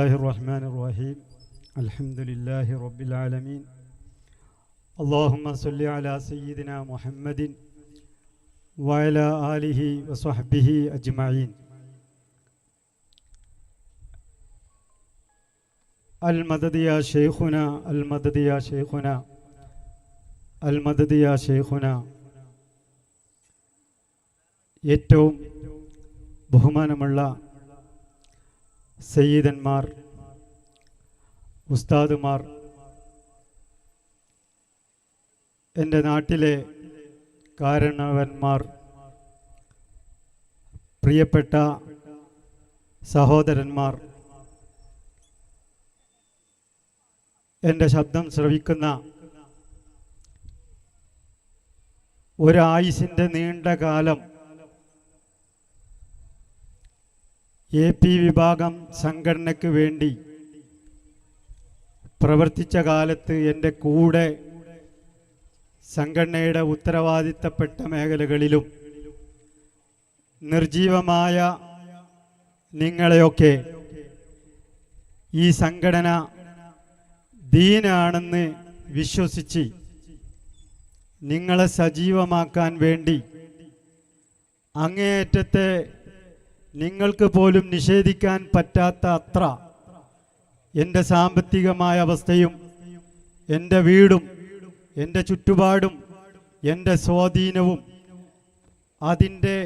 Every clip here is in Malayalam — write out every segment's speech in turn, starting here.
الرحمن الرحيم الحمد لله رب العالمين اللهم صل على سيدنا محمد وعلى آله وصحبه أجمعين. المدد يا شيخنا المدد يا شيخنا المدد يا شيخنا. ഏറ്റവും ബഹുമാനമുള്ള സയ്യിദന്മാർ, ഉസ്താദുമാർ, എൻ്റെ നാട്ടിലെ കാരണവന്മാർ, പ്രിയപ്പെട്ട സഹോദരന്മാർ, എൻ്റെ ശബ്ദം ശ്രവിക്കുന്ന ഒരായുസിൻ്റെ നീണ്ട കാലം AP വിഭാഗം സംഘടനയ്ക്ക് വേണ്ടി പ്രവർത്തിച്ച കാലത്ത് എൻ്റെ കൂടെ സംഘടനയുടെ ഉത്തരവാദിത്തപ്പെട്ട മേഖലകളിലും നിർജീവമായ നിങ്ങളെയൊക്കെ ഈ സംഘടന ദീനാണെന്ന് വിശ്വസിച്ച് നിങ്ങളെ സജീവമാക്കാൻ വേണ്ടി അങ്ങേയറ്റത്തെ നിങ്ങൾക്ക് പോലും നിഷേധിക്കാൻ പറ്റാത്ത അത്ര എൻ്റെ സാമ്പത്തികമായ അവസ്ഥയും എൻ്റെ വീടും എൻ്റെ ചുറ്റുപാടും എൻ്റെ സ്വാധീനവും അതിൻ്റെ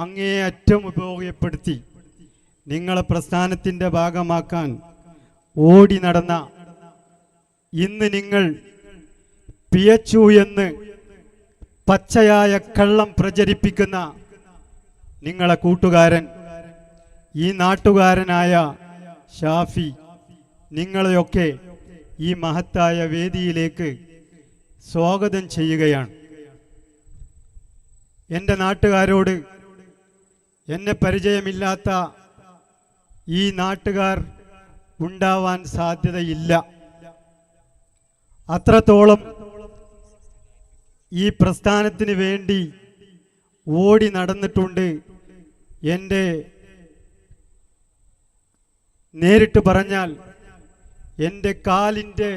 അങ്ങേയറ്റം ഉപയോഗപ്പെടുത്തി നിങ്ങളെ പ്രസ്ഥാനത്തിൻ്റെ ഭാഗമാക്കാൻ ഓടി നടന്ന, ഇന്ന് നിങ്ങൾ PHU എന്ന് പച്ചയായ കള്ളം പ്രചരിപ്പിക്കുന്ന നിങ്ങളെ കൂട്ടുകാരൻ, ഈ നാട്ടുകാരനായ ഷാഫി, നിങ്ങളെയൊക്കെ ഈ മഹത്തായ വേദിയിലേക്ക് സ്വാഗതം ചെയ്യുകയാണ്. എൻ്റെ നാട്ടുകാരോട്, എന്നെ പരിചയമില്ലാത്ത ഈ നാട്ടുകാർ ഉണ്ടാവാൻ സാധ്യതയില്ല. അത്രത്തോളം ഈ പ്രസ്ഥാനത്തിന് വേണ്ടി ഓടി നടന്നിട്ടുണ്ട്. എൻ്റെ നേരിട്ട് പറഞ്ഞാൽ എൻ്റെ കാലിൻ്റെ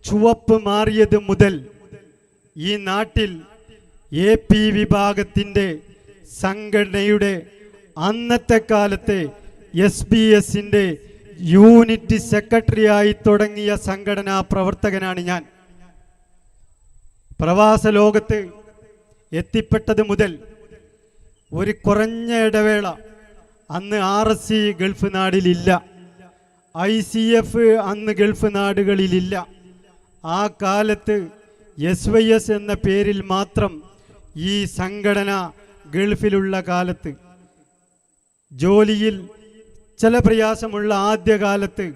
ചുവപ്പ് മാറിയത് മുതൽ ഈ നാട്ടിൽ AP വിഭാഗത്തിൻ്റെ സംഘടനയുടെ അന്നത്തെ കാലത്തെ SBS-ൻ്റെ യൂണിറ്റ് സെക്രട്ടറിയായി തുടങ്ങിയ സംഘടനാ പ്രവർത്തകനാണ് ഞാൻ. പ്രവാസ ലോകത്ത് എത്തിപ്പെട്ടത് മുതൽ ഒരു കുറഞ്ഞ ഇടവേള, അന്ന് RSC ഗൾഫ് നാടിലില്ല, ICF അന്ന് ഗൾഫ് നാടുകളിലില്ല. ആ കാലത്ത് SYS എന്ന പേരിൽ മാത്രം ഈ സംഘടന ഗൾഫിലുള്ള കാലത്ത് ജോലിയിൽ ചില പ്രയാസമുള്ള ആദ്യകാലത്ത്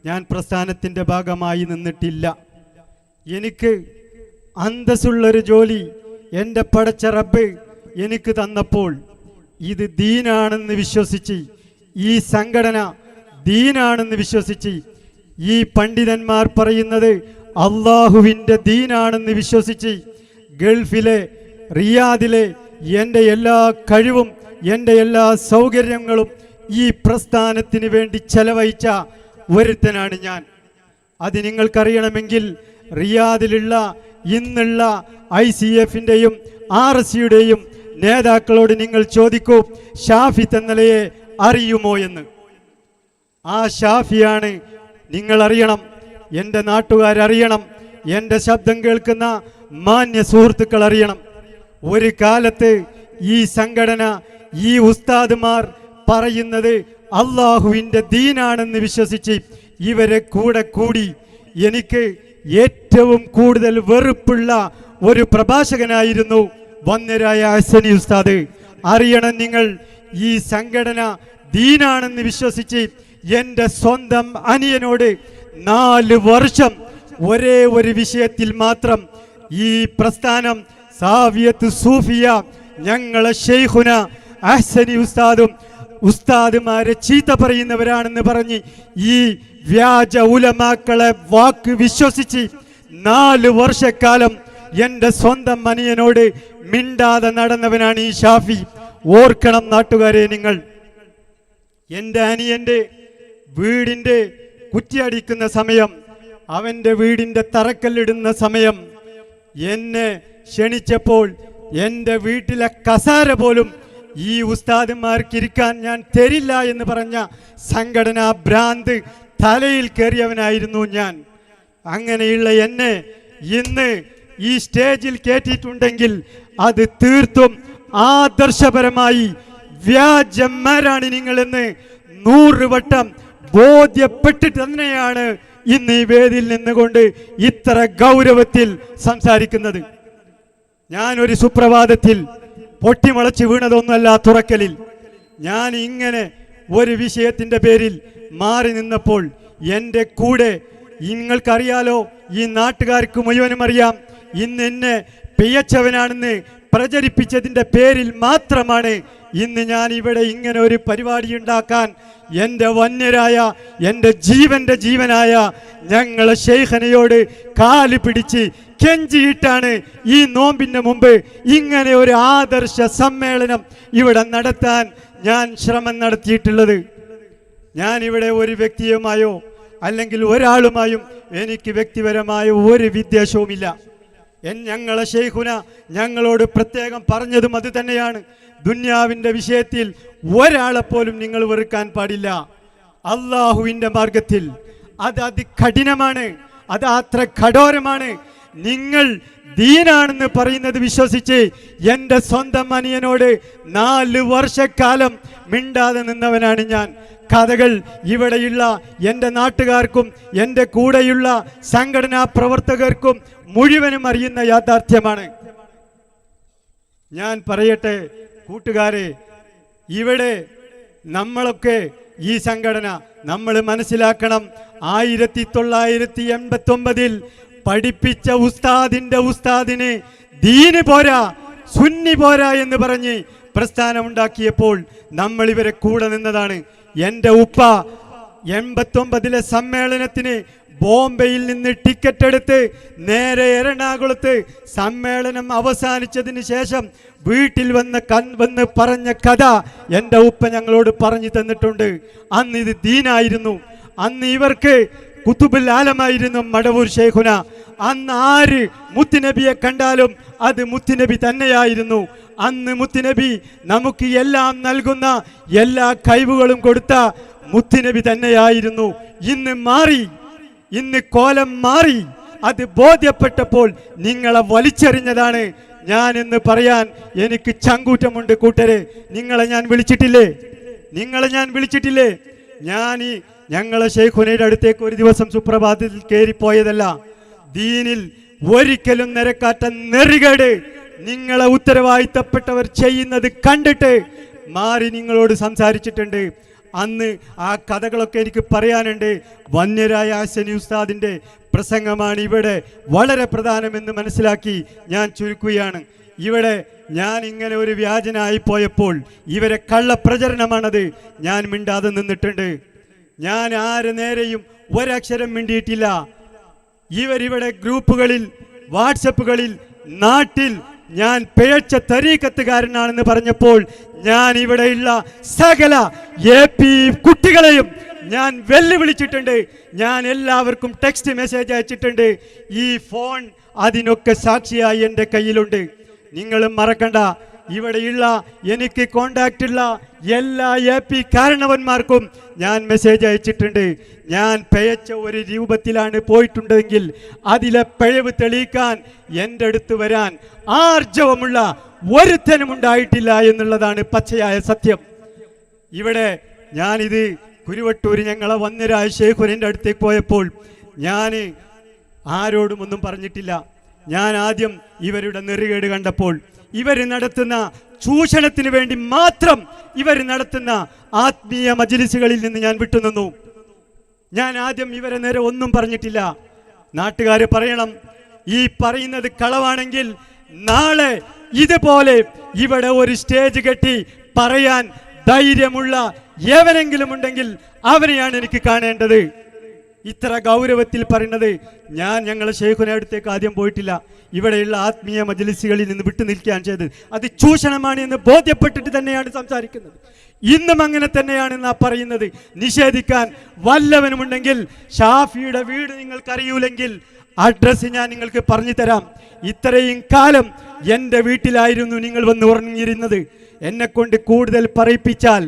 ഞാൻ പ്രസ്ഥാനത്തിൻ്റെ ഭാഗമായി നിന്നിട്ടില്ല. എനിക്ക് അന്തസ്സുള്ളൊരു ജോലി എൻ്റെ പടച്ച റബ്ബ് എനിക്ക് തന്നപ്പോൾ ഇത് ദീനാണെന്ന് വിശ്വസിച്ച്, ഈ സംഘടന ദീനാണെന്ന് വിശ്വസിച്ച്, ഈ പണ്ഡിതന്മാർ പറയുന്നത് അള്ളാഹുവിൻ്റെ ദീനാണെന്ന് വിശ്വസിച്ച് ഗൾഫിലെ റിയാദിലെ എൻ്റെ എല്ലാ കഴിവും എൻ്റെ എല്ലാ സൗകര്യങ്ങളും ഈ പ്രസ്ഥാനത്തിന് വേണ്ടി ചെലവഴിച്ച ഒരുത്തനാണ് ഞാൻ. അത് നിങ്ങൾക്കറിയണമെങ്കിൽ റിയാദിലുള്ള ഇന്നുള്ള ICF-ൻ്റെയും RSC-യുടെയും നേതാക്കളോട് നിങ്ങൾ ചോദിക്കൂ, ഷാഫി തന്നലയെ അറിയുമോ എന്ന്. ആ ഷാഫിയാണ്. നിങ്ങൾ അറിയണം, എൻ്റെ നാട്ടുകാരറിയണം, എൻ്റെ ശബ്ദം കേൾക്കുന്ന മാന്യ സുഹൃത്തുക്കൾ അറിയണം. ഒരു കാലത്ത് ഈ സംഘടന, ഈ ഉസ്താദുമാർ പറയുന്നത് അള്ളാഹുവിൻ്റെ ദീനാണെന്ന് വിശ്വസിച്ച് ഇവരെ കൂടെ കൂടി എനിക്ക് ഏറ്റവും കൂടുതൽ വെറുപ്പുള്ള ഒരു പ്രഭാഷകനായിരുന്നു വന്യരായ ഹസനി ഉസ്താദ്. അറിയണം നിങ്ങൾ, ഈ സംഘടന ദീനാണെന്ന് വിശ്വസിച്ച് എൻ്റെ സ്വന്തം അനിയനോട് 4 വർഷം ഒരേ ഒരു വിഷയത്തിൽ മാത്രം ഈ പ്രസ്ഥാനം സാവിയത്ത് സൂഫിയ, ഞങ്ങളെ ഷെയ്ഖുന ഹസനി ഉസ്താദും ഉസ്താദുമാരെ ചീത്ത പറയുന്നവരാണെന്ന് പറഞ്ഞ് ഈ വ്യാജ ഉലമാക്കളെ വാക്ക് വിശ്വസിച്ച് 4 വർഷക്കാലം എൻ്റെ സ്വന്തം അനിയനോട് മിണ്ടാതെ നടന്നവനാണ് ഈ ഷാഫി. ഓർക്കണം നാട്ടുകാരെ നിങ്ങൾ, എൻ്റെ അനിയൻ്റെ വീടിൻ്റെ കുറ്റിയടിക്കുന്ന സമയം, അവൻ്റെ വീടിൻ്റെ തറക്കല്ലിടുന്ന സമയം എന്നെ ക്ഷണിച്ചപ്പോൾ എൻ്റെ വീട്ടിലെ കസാര പോലും ഈ ഉസ്താദന്മാർക്ക് ഇരിക്കാൻ ഞാൻ തരില്ല എന്ന് പറഞ്ഞ സംഘടനാ ഭ്രാന്ത് തലയിൽ കയറിയവനായിരുന്നു ഞാൻ. അങ്ങനെയുള്ള എന്നെ ഇന്ന് ഈ സ്റ്റേജിൽ കയറ്റിയിട്ടുണ്ടെങ്കിൽ അത് തീർത്തും ആദർശപരമായി വ്യാജന്മാരാണ് നിങ്ങളെന്ന് 100 വട്ടം ബോധ്യപ്പെട്ടിട്ട് തന്നെയാണ് ഇന്ന് ഈ വേദിയിൽ നിന്നുകൊണ്ട് ഇത്ര ഗൗരവത്തിൽ സംസാരിക്കുന്നത്. ഞാനൊരു സുപ്രഭാതത്തിൽ പൊട്ടിമുളച്ച് വീണതൊന്നുമല്ല തുറക്കലിൽ. ഞാൻ ഇങ്ങനെ ഒരു വിഷയത്തിൻ്റെ പേരിൽ മാറി നിന്നപ്പോൾ എൻ്റെ കൂടെ, നിങ്ങൾക്കറിയാലോ, ഈ നാട്ടുകാർക്ക് മുഴുവനും അറിയാം, ഇന്ന് എന്നെ പിയച്ചവനാണെന്ന് പ്രചരിപ്പിച്ചതിൻ്റെ പേരിൽ മാത്രമാണ് ഇന്ന് ഞാൻ ഇവിടെ ഇങ്ങനെ ഒരു പരിപാടി ഉണ്ടാക്കാൻ എൻ്റെ വന്യരായ, എൻ്റെ ജീവൻ്റെ ജീവനായ ഞങ്ങളെ ശൈഖനയോട് കാല് പിടിച്ച് കെഞ്ചിയിട്ടാണ് ഈ നോമ്പിൻ്റെ മുമ്പ് ഇങ്ങനെ ഒരു ആദർശ സമ്മേളനം ഇവിടെ നടത്താൻ ഞാൻ ശ്രമം നടത്തിയിട്ടുള്ളത്. ഞാനിവിടെ ഒരു വ്യക്തിയുമായോ അല്ലെങ്കിൽ ഒരാളുമായും എനിക്ക് വ്യക്തിപരമായ ഒരു വിദ്വേഷവുമില്ല. ഞങ്ങളെ ശൈഖുന ഞങ്ങളോട് പ്രത്യേകം പറഞ്ഞതും അത് തന്നെയാണ്. ദുന്യാവിൻ്റെ വിഷയത്തിൽ ഒരാളെപ്പോലും നിങ്ങൾ വെറുക്കാൻ പാടില്ല. അള്ളാഹുവിൻ്റെ മാർഗത്തിൽ അത് അതികഠിനമാണ്, അത് അത്ര കഠോരമാണ്. നിങ്ങൾ ദീനാണെന്ന് പറയുന്നത് വിശ്വസിച്ച് എൻ്റെ സ്വന്തം അനിയനോട് 4 വർഷക്കാലം മിണ്ടാതെ നിന്നവനാണ് ഞാൻ. കഥകൾ ഇവിടെയുള്ള എൻ്റെ നാട്ടുകാർക്കും എൻ്റെ കൂടെയുള്ള സംഘടനാ പ്രവർത്തകർക്കും മുഴുവനും അറിയുന്ന യാഥാർത്ഥ്യമാണ്. ഞാൻ പറയട്ടെ കൂട്ടുകാരെ, ഇവിടെ നമ്മളൊക്കെ ഈ സംഘടന നമ്മൾ മനസ്സിലാക്കണം. 1989 പഠിപ്പിച്ച ഉസ്താദിന് ദീന് പോരാ, സുന്നി പോരാ എന്ന് പറഞ്ഞ് പ്രസ്ഥാനമുണ്ടാക്കിയപ്പോൾ നമ്മൾ ഇവരെ കൂടെ നിന്നതാണ്. എൻ്റെ ഉപ്പ 89 സമ്മേളനത്തിന് ബോംബെയിൽ നിന്ന് ടിക്കറ്റ് എടുത്ത് നേരെ എറണാകുളത്ത് സമ്മേളനം അവസാനിച്ചതിന് ശേഷം വീട്ടിൽ വന്ന് പറഞ്ഞ കഥ എൻ്റെ ഉപ്പ ഞങ്ങളോട് പറഞ്ഞു തന്നിട്ടുണ്ട്. അന്ന് ഇത് ദീനായിരുന്നു. അന്ന് ഇവർക്ക് കുത്തുബുൽ ആലമായിരുന്നു മടവൂർ ശൈഖുന. അന്ന് ആര് മുത്തുനബിയെ കണ്ടാലും അത് മുത്തുനബി തന്നെയായിരുന്നു. അന്ന് മുത്തുനബി നമുക്ക് എല്ലാം നൽകുന്ന എല്ലാ കഴിവുകളും കൊടുത്ത മുത്തുനബി തന്നെയായിരുന്നു. ഇന്ന് മാറി, ഇന്ന് കോലം മാറി. അത് ബോധ്യപ്പെട്ടപ്പോൾ നിങ്ങളെ വലിച്ചെറിഞ്ഞതാണ് ഞാൻ എന്ന് പറയാൻ എനിക്ക് ചങ്കൂറ്റമുണ്ട്. കൂട്ടരെ, നിങ്ങളെ ഞാൻ വിളിച്ചിട്ടില്ലേ? ഞങ്ങളെ ശൈഖുനയുടെ അടുത്തേക്ക് ഒരു ദിവസം സുപ്രഭാതത്തിൽ കയറിപ്പോയതല്ല. ദീനിൽ ഒരിക്കലും നിരക്കാത്ത നെറികേട് നിങ്ങളെ ഉത്തരവാദിത്തപ്പെട്ടവർ ചെയ്യുന്നത് കണ്ടിട്ട് മാറി നിങ്ങളോട് സംസാരിച്ചിട്ടുണ്ട്. അന്ന് ആ കഥകളൊക്കെ എനിക്ക് പറയാനുണ്ട്. വന്യരായ ഹസനി ഉസ്താദിൻ്റെ പ്രസംഗമാണ് ഇവിടെ വളരെ പ്രധാനമെന്ന് മനസ്സിലാക്കി ഞാൻ ചുരുക്കുകയാണ്. ഇവിടെ ഞാൻ ഇങ്ങനെ ഒരു വ്യാജനായി പോയപ്പോൾ ഇവരെ കള്ളപ്രചരണമാണത്. ഞാൻ മിണ്ടാതെ നിന്നിട്ടുണ്ട്. ഞാൻ ആര് നേരെയും ഒരക്ഷരം മിണ്ടിയിട്ടില്ല. ഇവരിവിടെ ഗ്രൂപ്പുകളിൽ, വാട്സപ്പുകളിൽ, നാട്ടിൽ ഞാൻ പിഴച്ച തരീക്കത്തുകാരനാണെന്ന് പറഞ്ഞപ്പോൾ ഞാൻ ഇവിടെയുള്ള സകല AP കുട്ടികളെയും ഞാൻ വെല്ലുവിളിച്ചിട്ടുണ്ട്. ഞാൻ എല്ലാവർക്കും ടെക്സ്റ്റ് മെസ്സേജ് അയച്ചിട്ടുണ്ട്. ഈ ഫോൺ അതിനൊക്കെ സാക്ഷിയായി എൻ്റെ കയ്യിലുണ്ട്. നിങ്ങളും മറക്കണ്ട, ഇവിടെയുള്ള എനിക്ക് കോണ്ടാക്റ്റ് ഉള്ള എല്ലാ AP കാരണവന്മാർക്കും ഞാൻ മെസ്സേജ് അയച്ചിട്ടുണ്ട്. ഞാൻ പിഴച്ച ഒരു രൂപത്തിലാണ് പോയിട്ടുണ്ടെങ്കിൽ അതിലെ പിഴവ് തെളിയിക്കാൻ എൻ്റെ അടുത്ത് വരാൻ ആർജവമുള്ള ഒരുത്തനും ഉണ്ടായിട്ടില്ല എന്നുള്ളതാണ് പച്ചയായ സത്യം. ഇവിടെ ഞാനിത് കുരുവട്ടൂര് ഞങ്ങളെ വന്യരായ ശൈഖുനൻ്റെ അടുത്തേക്ക് പോയപ്പോൾ ഞാൻ ആരോടും ഒന്നും പറഞ്ഞിട്ടില്ല. ഞാൻ ആദ്യം ഇവരുടെ നെറികേട് കണ്ടപ്പോൾ, ഇവർ നടത്തുന്ന ചൂഷണത്തിന് വേണ്ടി മാത്രം ഇവർ നടത്തുന്ന ആത്മീയ മജ്‌ലിസുകളിൽ നിന്ന് ഞാൻ വിട്ടുനിന്നു. ഞാൻ ആദ്യം ഇവരെ നേരെ ഒന്നും പറഞ്ഞിട്ടില്ല. നാട്ടുകാർ പറയണം, ഈ പറയുന്നത് കളവാണെങ്കിൽ നാളെ ഇതുപോലെ ഇവിടെ ഒരു സ്റ്റേജ് കെട്ടി പറയാൻ ധൈര്യമുള്ള എവരെങ്കിലും ഉണ്ടെങ്കിൽ അവരെയാണ് എനിക്ക് കാണേണ്ടത്. ഇത്ര ഗൗരവത്തിൽ പറയുന്നത്? ഞങ്ങളെ ശൈഖുനെ അടുത്തേക്ക് ആദ്യം പോയിട്ടില്ല. ഇവിടെയുള്ള ആത്മീയ മജ്‌ലിസുകളിൽ നിന്ന് വിട്ടു നിൽക്കാൻ ചെയ്തത് അത് ചൂഷണമാണ് എന്ന് ബോധ്യപ്പെട്ടിട്ട് തന്നെയാണ് സംസാരിക്കുന്നത്. ഇന്നും അങ്ങനെ തന്നെയാണ് പറയുന്നത്. നിഷേധിക്കാൻ വല്ലവനുമുണ്ടെങ്കിൽ ഷാഫിയുടെ വീട് നിങ്ങൾക്കറിയൂലെങ്കിൽ അഡ്രസ്സ് ഞാൻ നിങ്ങൾക്ക് പറഞ്ഞു തരാം. ഇത്രയും കാലം എൻ്റെ വീട്ടിലായിരുന്നു നിങ്ങൾ വന്ന് ഉറങ്ങിയിരുന്നത്. എന്നെ കൊണ്ട് കൂടുതൽ പറയിപ്പിച്ചാൽ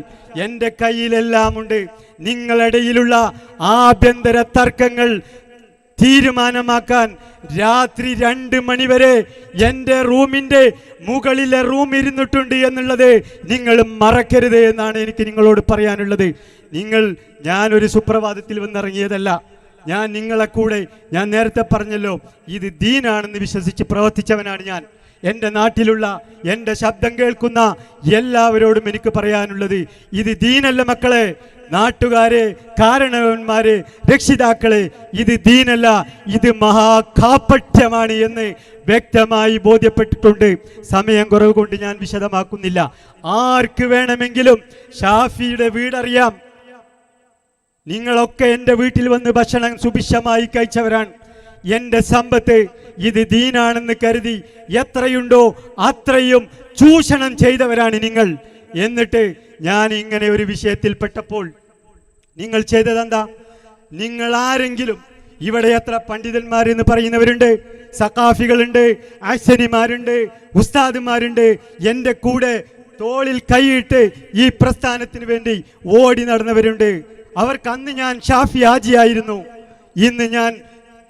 എൻ്റെ കയ്യിലെല്ലാം ഉണ്ട്. നിങ്ങളിടയിലുള്ള ആഭ്യന്തര തർക്കങ്ങൾ തീരുമാനമാക്കാൻ രാത്രി 2 മണി വരെ എൻ്റെ റൂമിൻ്റെ മുകളിലെ റൂം ഇരുന്നിട്ടുണ്ട് എന്നുള്ളത് നിങ്ങൾ മറക്കരുത് എന്നാണ് എനിക്ക് നിങ്ങളോട് പറയാനുള്ളത്. ഞാനൊരു സുപ്രഭാതത്തിൽ വന്നിറങ്ങിയതല്ല. ഞാൻ നിങ്ങളെ കൂടെ, ഞാൻ നേരത്തെ പറഞ്ഞല്ലോ, ഇത് ദീനാണെന്ന് വിശ്വസിച്ച് പ്രവർത്തിച്ചവനാണ് ഞാൻ. എൻ്റെ നാട്ടിലുള്ള എൻ്റെ ശബ്ദം കേൾക്കുന്ന എല്ലാവരോടും എനിക്ക് പറയാനുള്ളത്, ഇത് ദീനല്ല മക്കളെ, നാട്ടുകാരെ, കാരണവന്മാരെ, രക്ഷിതാക്കളെ, ഇത് ദീനല്ല, ഇത് മഹാകാപട്യമാണ് എന്ന് വ്യക്തമായി ബോധ്യപ്പെട്ടിട്ടുണ്ട്. സമയം കുറവ് കൊണ്ട് ഞാൻ വിശദമാക്കുന്നില്ല. ആർക്ക് വേണമെങ്കിലും ഷാഫിയുടെ വീടറിയാം. നിങ്ങളൊക്കെ എൻ്റെ വീട്ടിൽ വന്ന് ഭക്ഷണം സുഭിക്ഷമായി കഴിച്ചവരാണ്. എൻ്റെ സമ്പത്ത് ഇത് ദീനാണെന്ന് കരുതി എത്രയുണ്ടോ അത്രയും ചൂഷണം ചെയ്തവരാണ് നിങ്ങൾ. എന്നിട്ട് ഞാൻ ഇങ്ങനെ ഒരു വിഷയത്തിൽ പെട്ടപ്പോൾ നിങ്ങൾ ചെയ്തതെന്താ? നിങ്ങൾ ആരെങ്കിലും, ഇവിടെ എത്ര പണ്ഡിതന്മാരെന്ന് പറയുന്നവരുണ്ട്, സഖാഫികളുണ്ട്, ആശനിമാരുണ്ട്, ഉസ്താദുമാരുണ്ട്, എൻ്റെ കൂടെ തോളിൽ കൈയിട്ട് ഈ പ്രസ്ഥാനത്തിന് വേണ്ടി ഓടി നടന്നവരുണ്ട്. അവർക്ക് അന്ന് ഞാൻ ഷാഫി ഹാജിയായിരുന്നു, ഇന്ന് ഞാൻ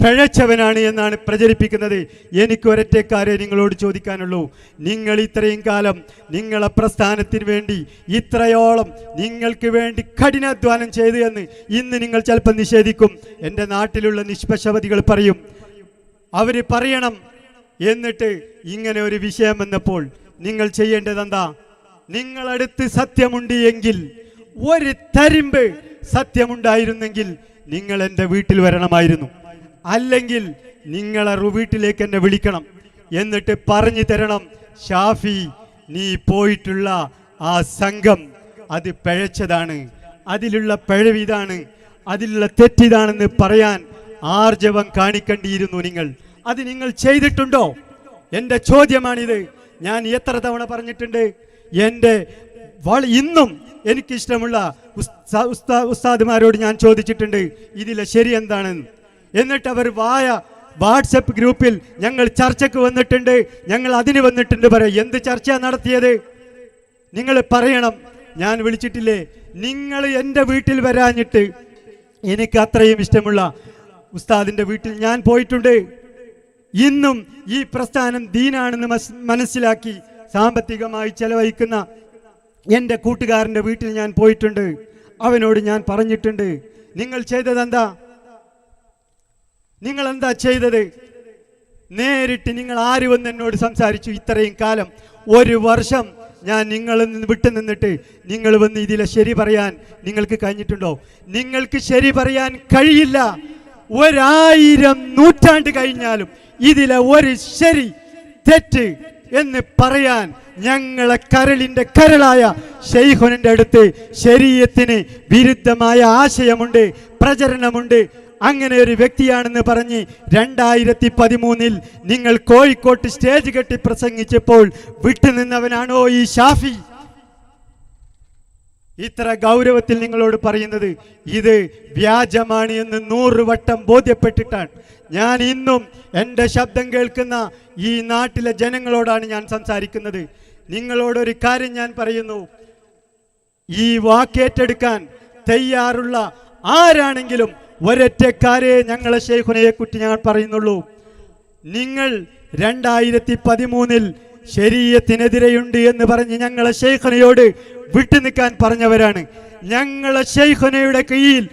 പിഴച്ചവനാണ് എന്നാണ് പ്രചരിപ്പിക്കുന്നത്. എനിക്ക് ഒരൊറ്റ കാര്യം നിങ്ങളോട് ചോദിക്കാനുള്ളൂ. നിങ്ങൾ ഇത്രയും കാലം നിങ്ങളെ പ്രസ്ഥാനത്തിന് വേണ്ടി ഇത്രയോളം നിങ്ങൾക്ക് വേണ്ടി കഠിനാധ്വാനം ചെയ്തു എന്ന് ഇന്ന് നിങ്ങൾ ചിലപ്പോൾ നിഷേധിക്കും. എൻ്റെ നാട്ടിലുള്ള നിഷ്പക്ഷവതികൾ പറയും, അവർ പറയണം. എന്നിട്ട് ഇങ്ങനെ ഒരു വിഷയം വന്നപ്പോൾ നിങ്ങൾ ചെയ്യേണ്ടതെന്താ? നിങ്ങളടുത്ത് സത്യമുണ്ട് എങ്കിൽ, ഒരു തരിമ്പ് സത്യമുണ്ടായിരുന്നെങ്കിൽ നിങ്ങൾ എൻ്റെ വീട്ടിൽ വരണമായിരുന്നു. അല്ലെങ്കിൽ നിങ്ങളെ വീട്ടിലേക്ക് എന്നെ വിളിക്കണം. എന്നിട്ട് പറഞ്ഞു തരണം, ഷാഫി നീ പോയിട്ടുള്ള ആ സംഘം അത് പിഴച്ചതാണ്, അതിലുള്ള പിഴവിതാണ്, അതിലുള്ള തെറ്റിതാണെന്ന് പറയാൻ ആർജവം കാണിക്കേണ്ടിയിരുന്നു നിങ്ങൾ. അത് നിങ്ങൾ ചെയ്തിട്ടുണ്ടോ? എൻ്റെ ചോദ്യമാണിത്. ഞാൻ എത്ര തവണ പറഞ്ഞിട്ടുണ്ട്. എൻ്റെ ഇന്നും എനിക്കിഷ്ടമുള്ള ഉസ്താദുമാരോട് ഞാൻ ചോദിച്ചിട്ടുണ്ട് ഇതിലെ ശരി എന്താണെന്ന്. എന്നിട്ട് അവർ വാട്സപ്പ് ഗ്രൂപ്പിൽ ഞങ്ങൾ ചർച്ചയ്ക്ക് വന്നിട്ടുണ്ട്, ഞങ്ങൾ അതിന് വന്നിട്ടുണ്ട് പറയാം. എന്ത് ചർച്ച നടത്തിയത് നിങ്ങൾ പറയണം. ഞാൻ വിളിച്ചിട്ടില്ലേ? നിങ്ങൾ എൻ്റെ വീട്ടിൽ വരാഞ്ഞിട്ട് എനിക്ക് അത്രയും ഇഷ്ടമുള്ള ഉസ്താദിൻ്റെ വീട്ടിൽ ഞാൻ പോയിട്ടുണ്ട്. ഇന്നും ഈ പ്രസ്ഥാനം ദീനാണെന്ന് മനസ്സിലാക്കി സാമ്പത്തികമായി ചെലവഴിക്കുന്ന എൻ്റെ കൂട്ടുകാരൻ്റെ വീട്ടിൽ ഞാൻ പോയിട്ടുണ്ട്. അവനോട് ഞാൻ പറഞ്ഞിട്ടുണ്ട്. നിങ്ങൾ ചെയ്തതെന്താ? നിങ്ങൾ എന്താ ചെയ്തത്? നേരിട്ട് നിങ്ങൾ ആര് വന്ന് എന്നോട് സംസാരിച്ചു? ഇത്രയും കാലം 1 വർഷം ഞാൻ നിങ്ങളിൽ നിന്ന് വിട്ടു നിന്നിട്ട് നിങ്ങൾ വന്ന് ഇതിലെ ശരി പറയാൻ നിങ്ങൾക്ക് കഴിഞ്ഞിട്ടുണ്ടോ? നിങ്ങൾക്ക് ശരി പറയാൻ കഴിയില്ല. 1000 നൂറ്റാണ്ട് കഴിഞ്ഞാലും ഇതിലെ ഒരു ശരി തെറ്റ് എന്ന് പറയാൻ ഞങ്ങളെ കരളിൻ്റെ കരളായ ശൈഖുനിൻ്റെ അടുത്ത് ശരീഅത്തിന് വിരുദ്ധമായ ആശയമുണ്ട്, പ്രചരണമുണ്ട്. അങ്ങനെ ഒരു വ്യക്തിയാണെന്ന് പറഞ്ഞ് 2013 നിങ്ങൾ കോഴിക്കോട്ട് സ്റ്റേജ് കെട്ടി പ്രസംഗിച്ചപ്പോൾ വിട്ടുനിന്നവനാണോ ഈ ഷാഫി? ഇത്ര ഗൗരവത്തിൽ നിങ്ങളോട് പറയുന്നത് ഇത് വ്യാജമാണ് എന്ന് 100 വട്ടം ബോധ്യപ്പെട്ടിട്ടാണ് ഞാൻ ഇന്നും എൻ്റെ ശബ്ദം കേൾക്കുന്ന ഈ നാട്ടിലെ ജനങ്ങളോടാണ് ഞാൻ സംസാരിക്കുന്നത്. നിങ്ങളോടൊരു കാര്യം ഞാൻ പറയുന്നു. ഈ വാക്കേറ്റെടുക്കാൻ തയ്യാറുള്ള ആരാണെങ്കിലും ഒരൊറ്റക്കാരെ ഞങ്ങളെ ശൈഖുനയെ കുറിച്ച് ഞാൻ പറയുന്നുള്ളൂ. നിങ്ങൾ 2013 ശരീഅത്തിനെതിരെയുണ്ട് എന്ന് പറഞ്ഞ് ഞങ്ങളെ ശൈഖുനയോട് വിട്ടുനിൽക്കാൻ പറഞ്ഞവരാണ്. ഞങ്ങളെ ശൈഖുനയുടെ കീഴിൽ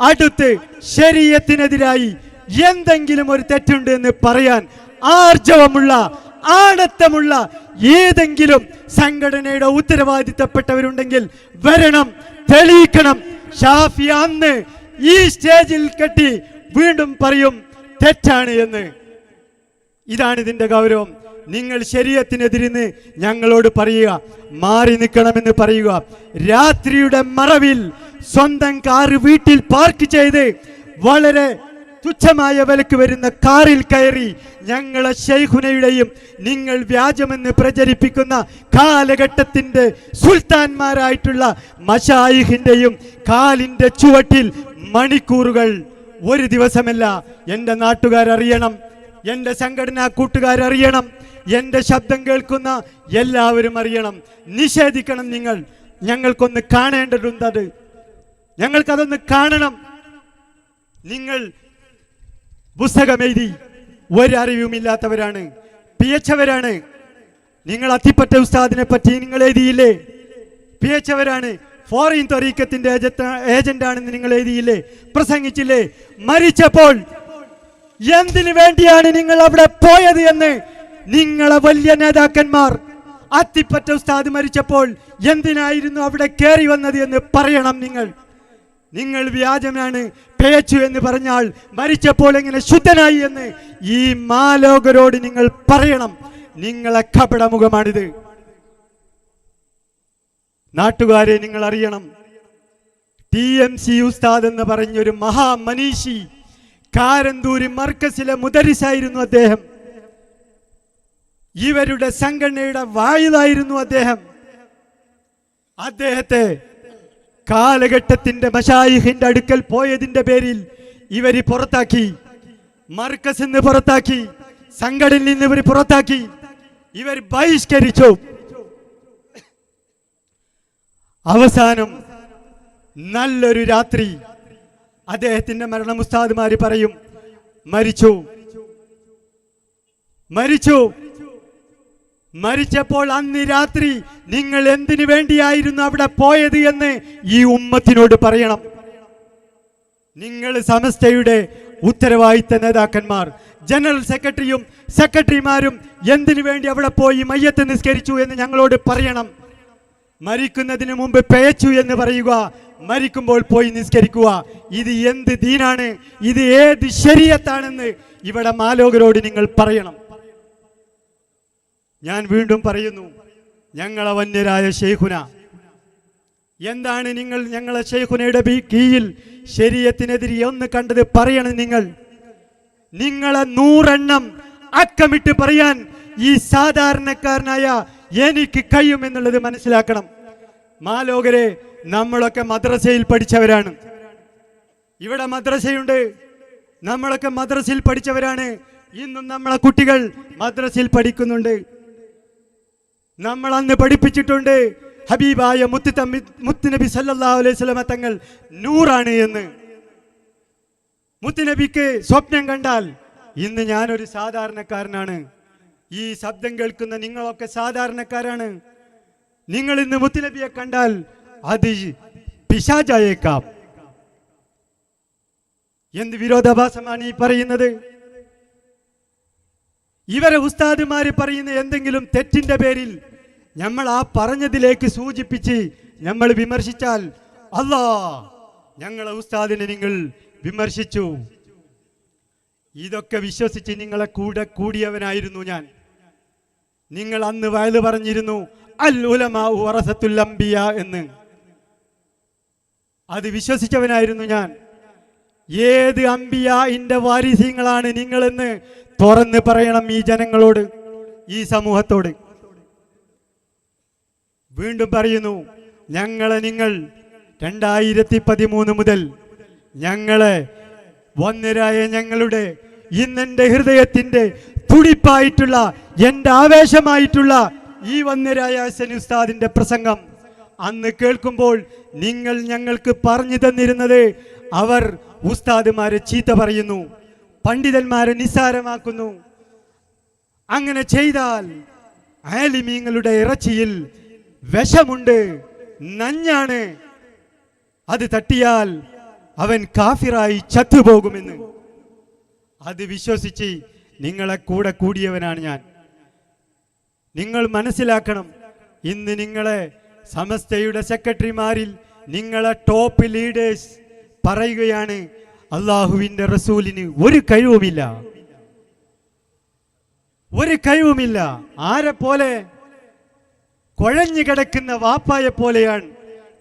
അടുത്ത് ശരീഅത്തിനെതിരായി എന്തെങ്കിലും ഒരു തെറ്റുണ്ട് എന്ന് പറയാൻ ആർജവമുള്ള, ആണത്തമുള്ള ഏതെങ്കിലും സംഘടനയുടെ ഉത്തരവാദിത്തപ്പെട്ടവരുണ്ടെങ്കിൽ വരണം, തെളിയിക്കണം. ഷാഫി അന്ന് ഈ സ്റ്റേജിൽ കെട്ടി വീണ്ടും പറയും തെറ്റാണ് എന്ന്. ഇതാണ് ഇതിന്റെ ഗൗരവം. നിങ്ങൾ ശരീഅത്തിനെതിരെന്ന് ഞങ്ങളോട് പറയുക, മാറി നിൽക്കണമെന്ന് പറയുക. രാത്രിയുടെ മറവിൽ സ്വന്തം കാർ വീട്ടിൽ പാർക്ക് ചെയ്ത് വളരെ തുച്ഛമായ വിലക്ക് വരുന്ന കാറിൽ കയറി ഞങ്ങളെ ശൈഖുനയുടെയും നിങ്ങൾ വ്യാജമെന്ന് പ്രചരിപ്പിക്കുന്ന കാലഘട്ടത്തിന്റെ സുൽത്താൻമാരായിട്ടുള്ള മശായിഖിന്റെയും കാലിന്റെ ചുവട്ടിൽ മണിക്കൂറുകൾ ഒരു ദിവസമല്ല. എൻ്റെ നാട്ടുകാരറിയണം, എൻ്റെ സംഘടനാ കൂട്ടുകാരറിയണം, എൻ്റെ ശബ്ദം കേൾക്കുന്ന എല്ലാവരും അറിയണം. നിഷേധിക്കണം നിങ്ങൾ. ഞങ്ങൾക്കൊന്ന് കാണേണ്ടതുണ്ടത്. ഞങ്ങൾക്കതൊന്ന് കാണണം. നിങ്ങൾ പുസ്തകമെഴുതി ഒരറിവുമില്ലാത്തവരാണ്, പിയച്ചവരാണ്. നിങ്ങൾ അത്തിപ്പറ്റ ഉസ്താദിനെ പറ്റി നിങ്ങൾ എഴുതിയില്ലേ? പിയച്ചവരാണ്. ഫോറിൻ ത്വരീഖത്തിന്റെ ഏജന്റാണെന്ന് നിങ്ങൾ എഴുതിയില്ലേ? പ്രസംഗിച്ചില്ലേ? മരിച്ചപ്പോൾ എന്തിനു വേണ്ടിയാണ് നിങ്ങൾ അവിടെ പോയത് എന്ന് നിങ്ങളെ വലിയ നേതാക്കന്മാർ അത്തിപ്പറ്റ ഉസ്താദ് മരിച്ചപ്പോൾ എന്തിനായിരുന്നു അവിടെ കയറി വന്നത് എന്ന് പറയണം. നിങ്ങൾ വ്യാജമാണ്, പേച്ചു എന്ന് പറഞ്ഞാൽ മരിച്ചപ്പോൾ എങ്ങനെ ശുദ്ധനായി എന്ന് ഈ മാലോകരോട് നിങ്ങൾ പറയണം. നിങ്ങളെ കപടമുഖമാണിത്. നാട്ടുകാരെ നിങ്ങൾ അറിയണം, TMC ഉസ്താദ് എന്ന് പറഞ്ഞൊരു മഹാമനീഷി, കാരന്തൂരി മർക്കസിലെ മുദരിസായിരുന്നു അദ്ദേഹം. ഇവരുടെ സംഘടനയുടെ വായിലായിരുന്നു അദ്ദേഹം. അദ്ദേഹത്തെ കാലഘട്ടത്തിന്റെ മശായിഖിന്റെ അടുക്കൽ പോയതിന്റെ പേരിൽ ഇവര് പുറത്താക്കി, മർക്കസിൽ നിന്ന് പുറത്താക്കി, സംഘടനയിൽ നിന്ന് ഇവർ പുറത്താക്കി, ഇവർ ബഹിഷ്കരിച്ചു. അവസാനം നല്ലൊരു രാത്രി അദ്ദേഹത്തിന്റെ മരണം ഉസ്താദ്മാര് പറയും, മരിച്ചപ്പോൾ അന്ന് രാത്രി നിങ്ങൾ എന്തിനു വേണ്ടിയായിരുന്നു അവിടെ പോയത് എന്ന് ഈ ഉമ്മത്തിനോട് പറയണം. നിങ്ങൾ സമസ്തയുടെ ഉത്തരവാദിത്ത നേതാക്കന്മാർ, ജനറൽ സെക്രട്ടറിയും സെക്രട്ടറിമാരും എന്തിനു വേണ്ടി അവിടെ പോയി മയ്യത്ത് നിസ്കരിച്ചു എന്ന് ഞങ്ങളോട് പറയണം. മരിക്കുന്നതിന് മുമ്പ് പേച്ചു എന്ന് പറയുക, മരിക്കുമ്പോൾ പോയി നിസ്കരിക്കുക. ഇത് എന്ത് ദീനാണ്? ഇത് ഏത് ശരീഅത്താണെന്ന് ഇവിടെ മാലോകരോട് നിങ്ങൾ പറയണം. ഞാൻ വീണ്ടും പറയുന്നു, ഞങ്ങളെ വന്യരായ ശൈഖുന എന്താണ് നിങ്ങൾ ഞങ്ങളെ ശൈഖുനയുടെ കീഴിൽ ശരീഅത്തിനെതിരെ ഒന്ന് കണ്ടത് പറയണം. നിങ്ങളെ 100 എണ്ണം അക്കമിട്ട് പറയാൻ ഈ സാധാരണക്കാരനായ എനിക്ക് കഴിയുമെന്നുള്ളത് മനസ്സിലാക്കണം. മാലോകരെ, നമ്മളൊക്കെ മദ്രസയിൽ പഠിച്ചവരാണ്. ഇവിടെ മദ്രസയുണ്ട്, നമ്മളൊക്കെ മദ്രസയിൽ പഠിച്ചവരാണ്. ഇന്നും നമ്മളെ കുട്ടികൾ മദ്രസയിൽ പഠിക്കുന്നുണ്ട്. നമ്മൾ അന്ന് പഠിപ്പിച്ചിട്ടുണ്ട് ഹബീബായ മുത്തുനബി സല്ലല്ലാഹു അലൈഹി വസല്ലം തങ്ങൾ നൂറാണ് എന്ന്. മുത്തുനബിക്ക് സ്വപ്നം കണ്ടാൽ ഇന്ന് ഞാനൊരു സാധാരണക്കാരനാണ്, ഈ ശബ്ദം കേൾക്കുന്ന നിങ്ങളൊക്കെ സാധാരണക്കാരാണ്. നിങ്ങൾ ഇന്ന് മുത്തുനബിയെ കണ്ടാൽ അത് പിശാചായേക്കാം. എന്ത് വിരോധാഭാസമാണ് ഈ പറയുന്നത്? ഇവരെ ഉസ്താദുമാര് പറയുന്ന എന്തെങ്കിലും തെറ്റിന്റെ പേരിൽ നമ്മൾ ആ പറഞ്ഞതിലേക്ക് സൂചിപ്പിച്ച് നമ്മൾ വിമർശിച്ചാൽ, അല്ലാ ഞങ്ങളെ ഉസ്താദിനെ നിങ്ങൾ വിമർശിച്ചു, ഇതൊക്കെ വിശ്വസിച്ച് നിങ്ങളെ കൂടെ കൂടിയവനായിരുന്നു ഞാൻ. നിങ്ങൾ അന്ന് വയല് പറഞ്ഞിരുന്നു അൽ ഉലമാ വറസത്തുൽ അംബിയ എന്ന്. അത് വിശ്വസിച്ചവനായിരുന്നു ഞാൻ. ഏത് അംബിയാഇന്റെ വാരിസ്യങ്ങളാണ് നിങ്ങളെന്ന് തുറന്ന് പറയണം ഈ ജനങ്ങളോട്, ഈ സമൂഹത്തോട്. വീണ്ടും പറയുന്നു, നിങ്ങൾ 2013 മുതൽ ഞങ്ങളെ വന്യരായ ഞങ്ങളുടെ ഇന്നെന്റെ ഹൃദയത്തിന്റെ തുടിപ്പായിട്ടുള്ള എൻ്റെ ആവേശമായിട്ടുള്ള ഈ വന്യരായ ഹസൻ ഉസ്താദിന്റെ പ്രസംഗം അന്ന് കേൾക്കുമ്പോൾ നിങ്ങൾ ഞങ്ങൾക്ക് പറഞ്ഞു തന്നിരുന്നത് അവർ ഉസ്താദുമാരെ ചീത്ത പറയുന്നു, പണ്ഡിതന്മാരെ നിസ്സാരമാക്കുന്നു. അങ്ങനെ ചെയ്താൽ ആലിമീങ്ങളുടെ ഇറച്ചിയിൽ വിഷമുണ്ട്, നഞ്ഞാണ്, അത് തട്ടിയാൽ അവൻ കാഫിറായി ചത്തുപോകുമെന്ന്. അത് വിശ്വസിച്ച് നിങ്ങളെ കൂടെ കൂടിയവനാണ് ഞാൻ. നിങ്ങൾ മനസ്സിലാക്കണം, ഇന്ന് നിങ്ങളെ സമസ്തയുടെ സെക്രട്ടറിമാരിൽ നിങ്ങളെ ടോപ്പ് ലീഡേഴ്സ് പറയുകയാണ് അള്ളാഹുവിന്റെ റസൂലിന് ഒരു കഴിവുമില്ല. ആരെ പോലെ? കുഴഞ്ഞു കിടക്കുന്ന വാപ്പയെ പോലെയാണ്.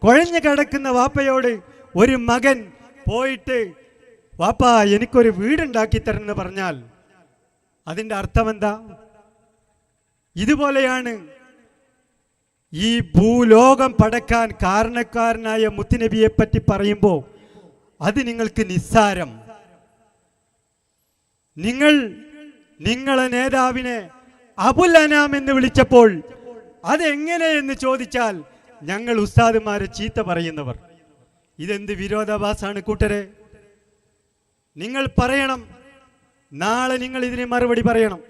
കുഴഞ്ഞു കിടക്കുന്ന വാപ്പയോട് ഒരു മകൻ പോയിട്ട് വാപ്പാ എനിക്കൊരു വീടുണ്ടാക്കി തരണമെന്ന് പറഞ്ഞാൽ അതിൻ്റെ അർത്ഥം എന്താ? ഇതുപോലെയാണ് ഈ ഭൂലോകം പടക്കാൻ കാരണക്കാരനായ മുത്തുനബിയെ പറ്റി പറയുമ്പോൾ അത് നിങ്ങൾക്ക് നിസ്സാരം. നിങ്ങളെ നേതാവിനെ അബുൽ അനാം എന്ന് വിളിച്ചപ്പോൾ അതെങ്ങനെയെന്ന് ചോദിച്ചാൽ ഞങ്ങൾ ഉസ്താദുമാരെ ചീത്ത പറയുന്നവർ. ഇതെന്ത് വിരോധാഭാസമാണ് കൂട്ടരെ? നിങ്ങൾ പറയണം, നാളെ നിങ്ങൾ ഇതിന് മറുപടി പറയണം.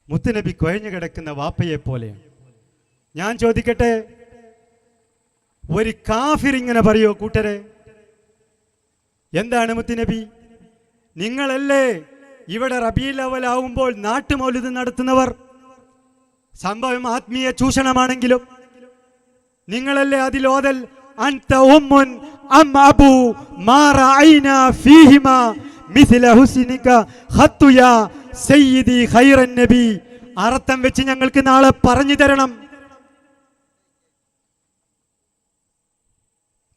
മുത്തുനബി കുഴഞ്ഞു കിടക്കുന്ന വാപ്പയെ പോലെയാണ്. ഞാൻ ചോദിക്കട്ടെ, ഒരു കാഫിർ ഇങ്ങനെ പറയോ കൂട്ടരെ? എന്താണ് മുത്തുനബി? നിങ്ങളല്ലേ ഇവിടെ റബീഉൽ അവ്വൽ ആവുമ്പോൾ നാട്ടുമൗലിദ് നടത്തുന്നവർ? സംഭവം ആത്മീയ ചൂഷണമാണെങ്കിലും നിങ്ങളല്ലേ അതിലോതൽ അൻത ഉമ്മുൻ അം അബു മാ റഅയ്നാ ഫീഹിമാ മിസ്ല ഹുസ്നിക ഖത്തു യാ സയ്യിദി ഖൈറൻ നബി. അർത്ഥം വെച്ച് ഞങ്ങൾക്ക് നാളെ പറഞ്ഞു തരണം.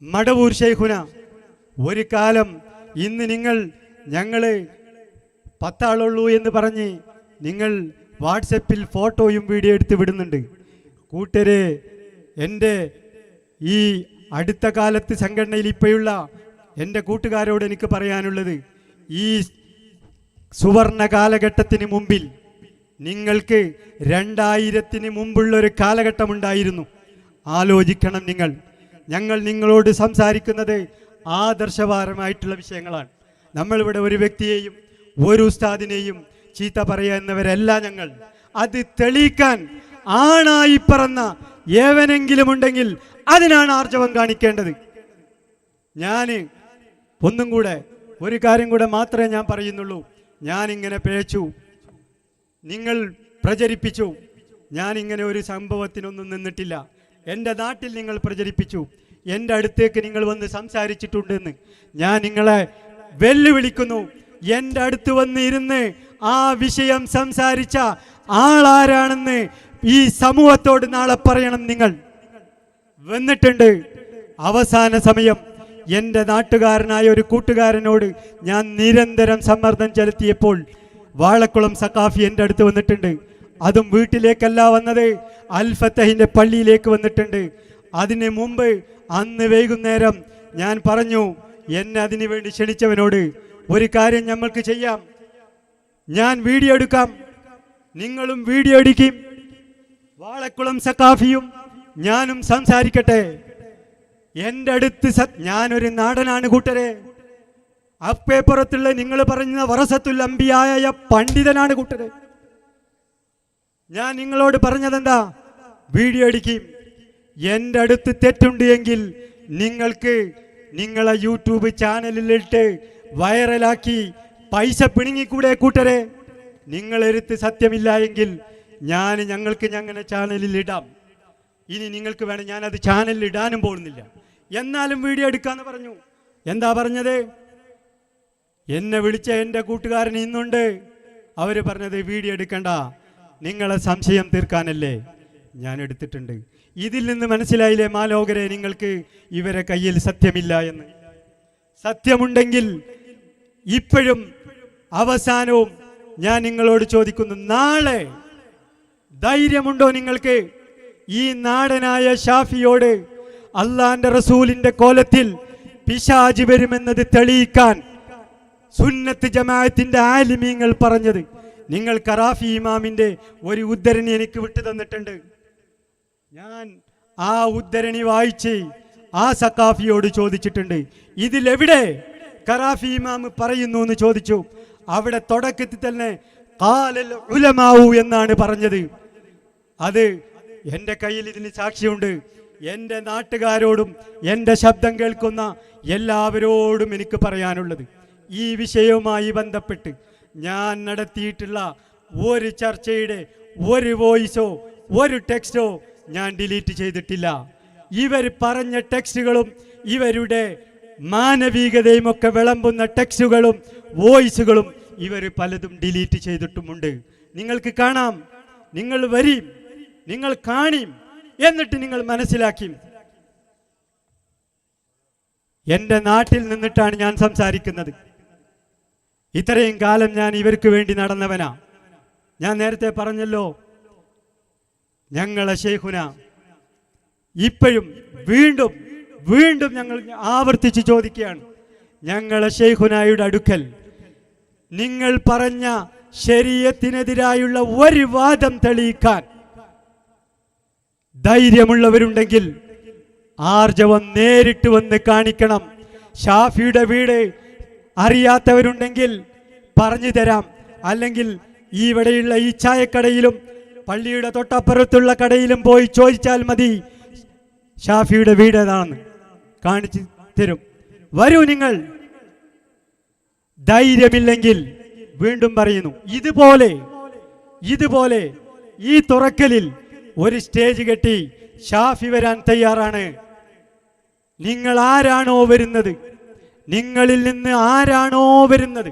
മടവൂർ ശൈഖുന ഒരു കാലം, ഇന്ന് ഞങ്ങള് 10 ആളുള്ളൂ എന്ന് പറഞ്ഞ് നിങ്ങൾ വാട്സപ്പിൽ ഫോട്ടോയും വീഡിയോ എടുത്ത് വിടുന്നുണ്ട്. കൂട്ടരെ, എൻ്റെ ഈ അടുത്ത കാലത്ത് സംഘടനയിൽ ഇപ്പോഴുള്ള എൻ്റെ കൂട്ടുകാരോട് എനിക്ക് പറയാനുള്ളത്, ഈ സുവർണ കാലഘട്ടത്തിന് മുമ്പിൽ നിങ്ങൾക്ക് 2000-ന് മുമ്പുള്ളൊരു കാലഘട്ടമുണ്ടായിരുന്നു. ആലോചിക്കണം നിങ്ങൾ. ഞങ്ങൾ നിങ്ങളോട് സംസാരിക്കുന്നത് ആദർശപരമായിട്ടുള്ള വിഷയങ്ങളാണ്. നമ്മളിവിടെ ഒരു വ്യക്തിയെയും ഒരു ഉസ്താദിനെയും ചീത്ത പറയുക എന്നവരല്ല ഞങ്ങൾ. അത് തെളിയിക്കാൻ ആണായി പറന്ന ഏവനെങ്കിലും ഉണ്ടെങ്കിൽ അതിനാണ് ആർജവം കാണിക്കേണ്ടത്. ഞാൻ ഒന്നും കൂടെ ഒരു കാര്യം കൂടെ മാത്രമേ ഞാൻ പറയുന്നുള്ളൂ. ഞാനിങ്ങനെ പിഴച്ചു, നിങ്ങൾ പ്രചരിപ്പിച്ചു. ഞാനിങ്ങനെ ഒരു സംഭവത്തിനൊന്നും നിന്നിട്ടില്ല. എൻ്റെ നാട്ടിൽ നിങ്ങൾ പ്രചരിപ്പിച്ചു, എൻ്റെ അടുത്തേക്ക് നിങ്ങൾ വന്ന് സംസാരിച്ചിട്ടുണ്ടെന്ന് ഞാൻ നിങ്ങളെ വെല്ലുവിളിക്കുന്നു. എൻ്റെ അടുത്ത് വന്ന് ഇരുന്ന് ആ വിഷയം സംസാരിച്ച ആളാരാണെന്ന് ഈ സമൂഹത്തോട് നാളെ പറയണം. നിങ്ങൾ വന്നിട്ടുണ്ട്. അവസാന സമയം എൻ്റെ നാട്ടുകാരനായ ഒരു കൂട്ടുകാരനോട് ഞാൻ നിരന്തരം സമ്മർദ്ദം ചെലുത്തിയപ്പോൾ വാളക്കുളം സഖാഫി എൻ്റെ അടുത്ത് വന്നിട്ടുണ്ട്. അതും വീട്ടിലേക്കല്ല വന്നത്, അൽ ഫത്തഹിൻ്റെ പള്ളിയിലേക്ക് വന്നിട്ടുണ്ട്. അതിന് മുമ്പ് അന്ന് വൈകുന്നേരം ഞാൻ പറഞ്ഞു, എന്നെ അതിനു വേണ്ടി ക്ഷണിച്ചവനോട് ഒരു കാര്യം നമ്മൾക്ക് ചെയ്യാം, ഞാൻ വീഡിയോ എടുക്കാം, നിങ്ങളും വീഡിയോ എടുക്കും, വാളക്കുളം സഖാഫിയും ഞാനും സംസാരിക്കട്ടെ. എൻ്റെ അടുത്ത് ഞാനൊരു നാടനാണ് കൂട്ടരെ. അപ്പേപ്പുറത്തുള്ള നിങ്ങൾ പറഞ്ഞ വറസത്തുൽ അംബിയായ പണ്ഡിതനാണ് കൂട്ടരെ. ഞാൻ നിങ്ങളോട് പറഞ്ഞതെന്താ? വീഡിയോ എടുക്കും. എൻ്റെ അടുത്ത് തെറ്റുണ്ട് എങ്കിൽ നിങ്ങൾക്ക് നിങ്ങളെ യൂട്യൂബ് ചാനലിലിട്ട് വൈറലാക്കി പൈസ പിണുങ്ങിക്കൂടെ കൂട്ടരെ? നിങ്ങളെടുത്ത് സത്യമില്ല എങ്കിൽ ഞങ്ങൾക്ക് ഞങ്ങളുടെ ചാനലിൽ ഇടാം. ഇനി നിങ്ങൾക്ക് വേണം, ഞാനത് ചാനലിൽ ഇടാനും പോകുന്നില്ല, എന്നാലും വീഡിയോ എടുക്കാന്ന് പറഞ്ഞു. എന്താ പറഞ്ഞത്? എന്നെ വിളിച്ച എൻ്റെ കൂട്ടുകാരൻ ഇന്നുണ്ട്. അവർ പറഞ്ഞത് വീഡിയോ എടുക്കണ്ട, നിങ്ങളെ സംശയം തീർക്കാനല്ലേ. ഞാൻ എടുത്തിട്ടുണ്ട്. ഇതിൽ നിന്ന് മനസ്സിലായില്ലേ മാലോകരെ, നിങ്ങൾക്ക് ഇവരെ കയ്യിൽ സത്യമില്ല എന്ന്? സത്യമുണ്ടെങ്കിൽ ഇപ്പോഴും അവസാനവും ഞാൻ നിങ്ങളോട് ചോദിക്കുന്നു, നാളെ ധൈര്യമുണ്ടോ നിങ്ങൾക്ക് ഈ നാടനായ ഷാഫിയോട് അള്ളാന്റെ റസൂലിന്റെ കോലത്തിൽ പിശാച് വരുമെന്നത് തെളിയിക്കാൻ സുന്നത്ത് ജമാഅത്തിന്റെ ആലിമീങ്ങൾ പറഞ്ഞത്? നിങ്ങൾ കറാഫി ഇമാമിന്റെ ഒരു ഉദ്ധരണി എനിക്ക് വിട്ടു തന്നിട്ടുണ്ട്. ഞാൻ ആ ഉദ്ധരണി വായിച്ച് ആ സഖാഫിയോട് ചോദിച്ചിട്ടുണ്ട്, ഇതിലെവിടെ കറാഫി ഇമാം പറയുന്നു എന്ന് ചോദിച്ചു. അവിടെ തുടക്കത്തിൽ തന്നെ ഖാലൽ ഉലമാഉ എന്നാണ് പറഞ്ഞത്. അത് എൻ്റെ കയ്യിൽ ഇതിന് സാക്ഷിയുണ്ട്. എൻ്റെ നാട്ടുകാരോടും എൻ്റെ ശബ്ദം കേൾക്കുന്ന എല്ലാവരോടും എനിക്ക് പറയാനുള്ളത്, ഈ വിഷയവുമായി ബന്ധപ്പെട്ട് ഞാൻ നടത്തിയിട്ടുള്ള ഒരു ചർച്ചയുടെ ഒരു വോയിസോ ഒരു ടെക്സ്റ്റോ ഞാൻ ഡിലീറ്റ് ചെയ്തിട്ടില്ല. ഇവർ പറഞ്ഞ ടെക്സ്റ്റുകളും ഇവരുടെ മാനവികതയും ഒക്കെ വിളമ്പുന്ന ടെക്സ്റ്റുകളും വോയിസുകളും ഇവർ പലതും ഡിലീറ്റ് ചെയ്തിട്ടുമുണ്ട്. നിങ്ങൾക്ക് കാണാം. നിങ്ങൾ വരും, നിങ്ങൾ കാണും, എന്നിട്ട് നിങ്ങൾ മനസ്സിലാക്കി. എൻ്റെ നാട്ടിൽ നിന്നിട്ടാണ് ഞാൻ സംസാരിക്കുന്നത്. ഇത്രയും കാലം ഞാൻ ഇവർക്ക് വേണ്ടി നടന്നവനാ. ഞാൻ നേരത്തെ പറഞ്ഞല്ലോ, ഞങ്ങളെ ശൈഖുന ഇപ്പോഴും വീണ്ടും വീണ്ടും ഞങ്ങൾ ആവർത്തിച്ച് ചോദിക്കുകയാണ്, ഞങ്ങളെ ശൈഖുനായുടെ അടുക്കൽ നിങ്ങൾ പറഞ്ഞ ശരീഅത്തിനെതിരായുള്ള ഒരു വാദം തെളിയിക്കാൻ ധൈര്യമുള്ളവരുണ്ടെങ്കിൽ ആർജവം നേരിട്ട് വന്ന് കാണിക്കണം. ഷാഫിയുടെ വീട് അറിയാത്തവരുണ്ടെങ്കിൽ പറഞ്ഞു തരാം. അല്ലെങ്കിൽ ഇവിടെയുള്ള ഈ ചായക്കടയിലും പള്ളിയുടെ തൊട്ടപ്പുറത്തുള്ള കടയിലും പോയി ചോദിച്ചാൽ മതി, ഷാഫിയുടെ വീട് ഏതാണെന്ന് കാണിച്ചു തരും. വരൂ നിങ്ങൾ. ധൈര്യമില്ലെങ്കിൽ വീണ്ടും പറയുന്നു, ഇതുപോലെ ഈ തുറക്കലിൽ ഒരു സ്റ്റേജ് കെട്ടി ഷാഫി വരാൻ തയ്യാറാണ്. നിങ്ങൾ ആരാണോ വരുന്നത്, നിങ്ങളിൽ നിന്ന് ആരാണോ വരുന്നത്,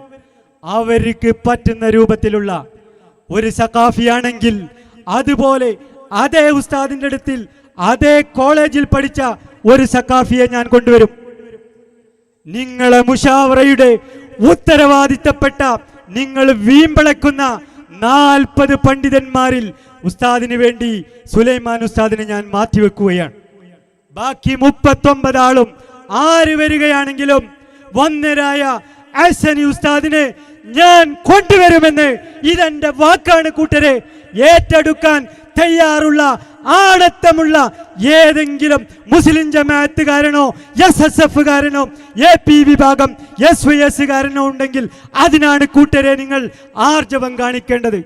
അവർക്ക് പറ്റുന്ന രൂപത്തിലുള്ള ഒരു സഖാഫിയാണെങ്കിൽ അതുപോലെ അതേ ഉസ്താദിന്റെ അടുത്തിൽ അതേ കോളേജിൽ പഠിച്ച ഒരു സഖാഫിയെ ഞാൻ കൊണ്ടുവരും. നിങ്ങളെ മുഷാവറയുടെ ഉത്തരവാദിത്തപ്പെട്ട നിങ്ങൾ വീമ്പിളക്കുന്ന 40 പണ്ഡിതന്മാരിൽ ഉസ്താദിന് വേണ്ടി സുലൈമാൻ ഉസ്താദിനെ ഞാൻ മാറ്റിവെക്കുകയാണ്. ബാക്കി 39 ആളും ആര് വരികയാണെങ്കിലും വന്നരായ ഹസനി ഉസ്താദിനെ ഞാൻ കൊണ്ടുവരുമെന്ന് ഇതെന്റെ വാക്കാണ് കൂട്ടരെ. ഏറ്റെടുക്കാൻ തയ്യാറുള്ള ആണത്തമുള്ള ഏതെങ്കിലും മുസ്ലിം ജമാഅത്തുകാരനോ SSF കാരനോ AP വിഭാഗം SYS കാരനോ ഉണ്ടെങ്കിൽ അതിനാണ് കൂട്ടരെ നിങ്ങൾ ആർജവം കാണിക്കേണ്ടത്.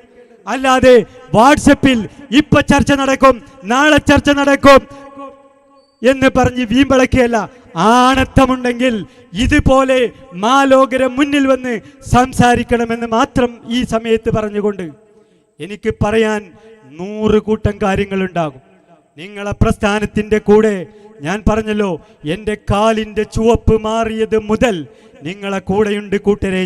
അല്ലാതെ വാട്സപ്പിൽ ഇപ്പൊ ചർച്ച നടക്കും, നാളെ ചർച്ച നടക്കും എന്ന് പറഞ്ഞ് വീമ്പളക്കുകയല്ല. ആണത്തമുണ്ടെങ്കിൽ ഇതുപോലെ മാലോകരെ മുന്നിൽ വന്ന് സംസാരിക്കണമെന്ന് മാത്രം ഈ സമയത്ത് പറഞ്ഞുകൊണ്ട് എനിക്ക് പറയാൻ 100 കൂട്ടം കാര്യങ്ങളുണ്ടാകും. നിങ്ങളെ പ്രസ്ഥാനത്തിൻ്റെ കൂടെ ഞാൻ പറഞ്ഞല്ലോ, എൻ്റെ കാലിൻ്റെ ചുവപ്പ് മാറിയത് മുതൽ നിങ്ങളെ കൂടെയുണ്ട് കൂട്ടരെ.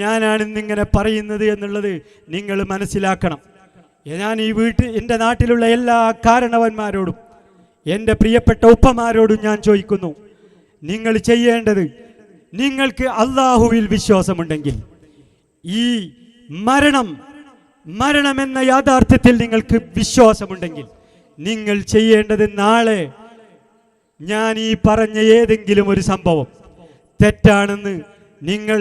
ഞാനാണിന്നിങ്ങനെ പറയുന്നത് എന്നുള്ളത് നിങ്ങൾ മനസ്സിലാക്കണം. ഞാൻ ഈ എൻ്റെ നാട്ടിലുള്ള എല്ലാ കാരണവന്മാരോടും എൻ്റെ പ്രിയപ്പെട്ട ഉപ്പമാരോടും ഞാൻ ചോദിക്കുന്നു, നിങ്ങൾ ചെയ്യേണ്ടത്, നിങ്ങൾക്ക് അള്ളാഹുവിൽ വിശ്വാസമുണ്ടെങ്കിൽ ഈ മരണം എന്ന യാഥാർത്ഥ്യത്തിൽ നിങ്ങൾക്ക് വിശ്വാസമുണ്ടെങ്കിൽ നിങ്ങൾ ചെയ്യേണ്ടത്, നാളെ ഞാൻ ഈ പറഞ്ഞ ഏതെങ്കിലും ഒരു സംഭവം തെറ്റാണെന്ന് നിങ്ങൾ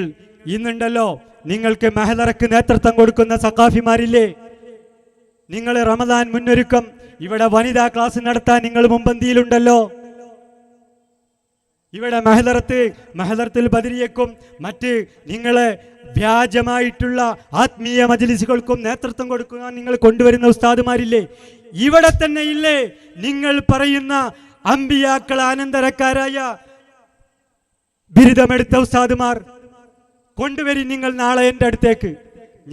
ഇന്നുണ്ടല്ലോ, നിങ്ങൾക്ക് മെഹദറക്ക് നേതൃത്വം കൊടുക്കുന്ന സഖാഫിമാരില്ലേ, നിങ്ങൾ റമദാൻ മുന്നൊരുക്കം ഇവിടെ വനിതാ ക്ലാസ് നടത്താൻ നിങ്ങൾ മുമ്പന്തിയിലുണ്ടല്ലോ. ഇവിടെ മെഹദറത്തുൽ ബദരിയക്കും മറ്റ് നിങ്ങളെ വ്യാജമായിട്ടുള്ള ആത്മീയ മജ്ലിസുകൾക്കും നേതൃത്വം കൊടുക്കാൻ നിങ്ങൾ കൊണ്ടുവരുന്ന ഉസ്താദുമാരില്ലേ? ഇവിടെ തന്നെ ഇല്ലേ നിങ്ങൾ പറയുന്ന അമ്പിയാക്കൾ അനന്തരക്കാരായ ബിരുദമെടുത്ത ഉസ്താദുമാർ? കൊണ്ടുവരി നിങ്ങൾ നാളെ എൻ്റെ അടുത്തേക്ക്.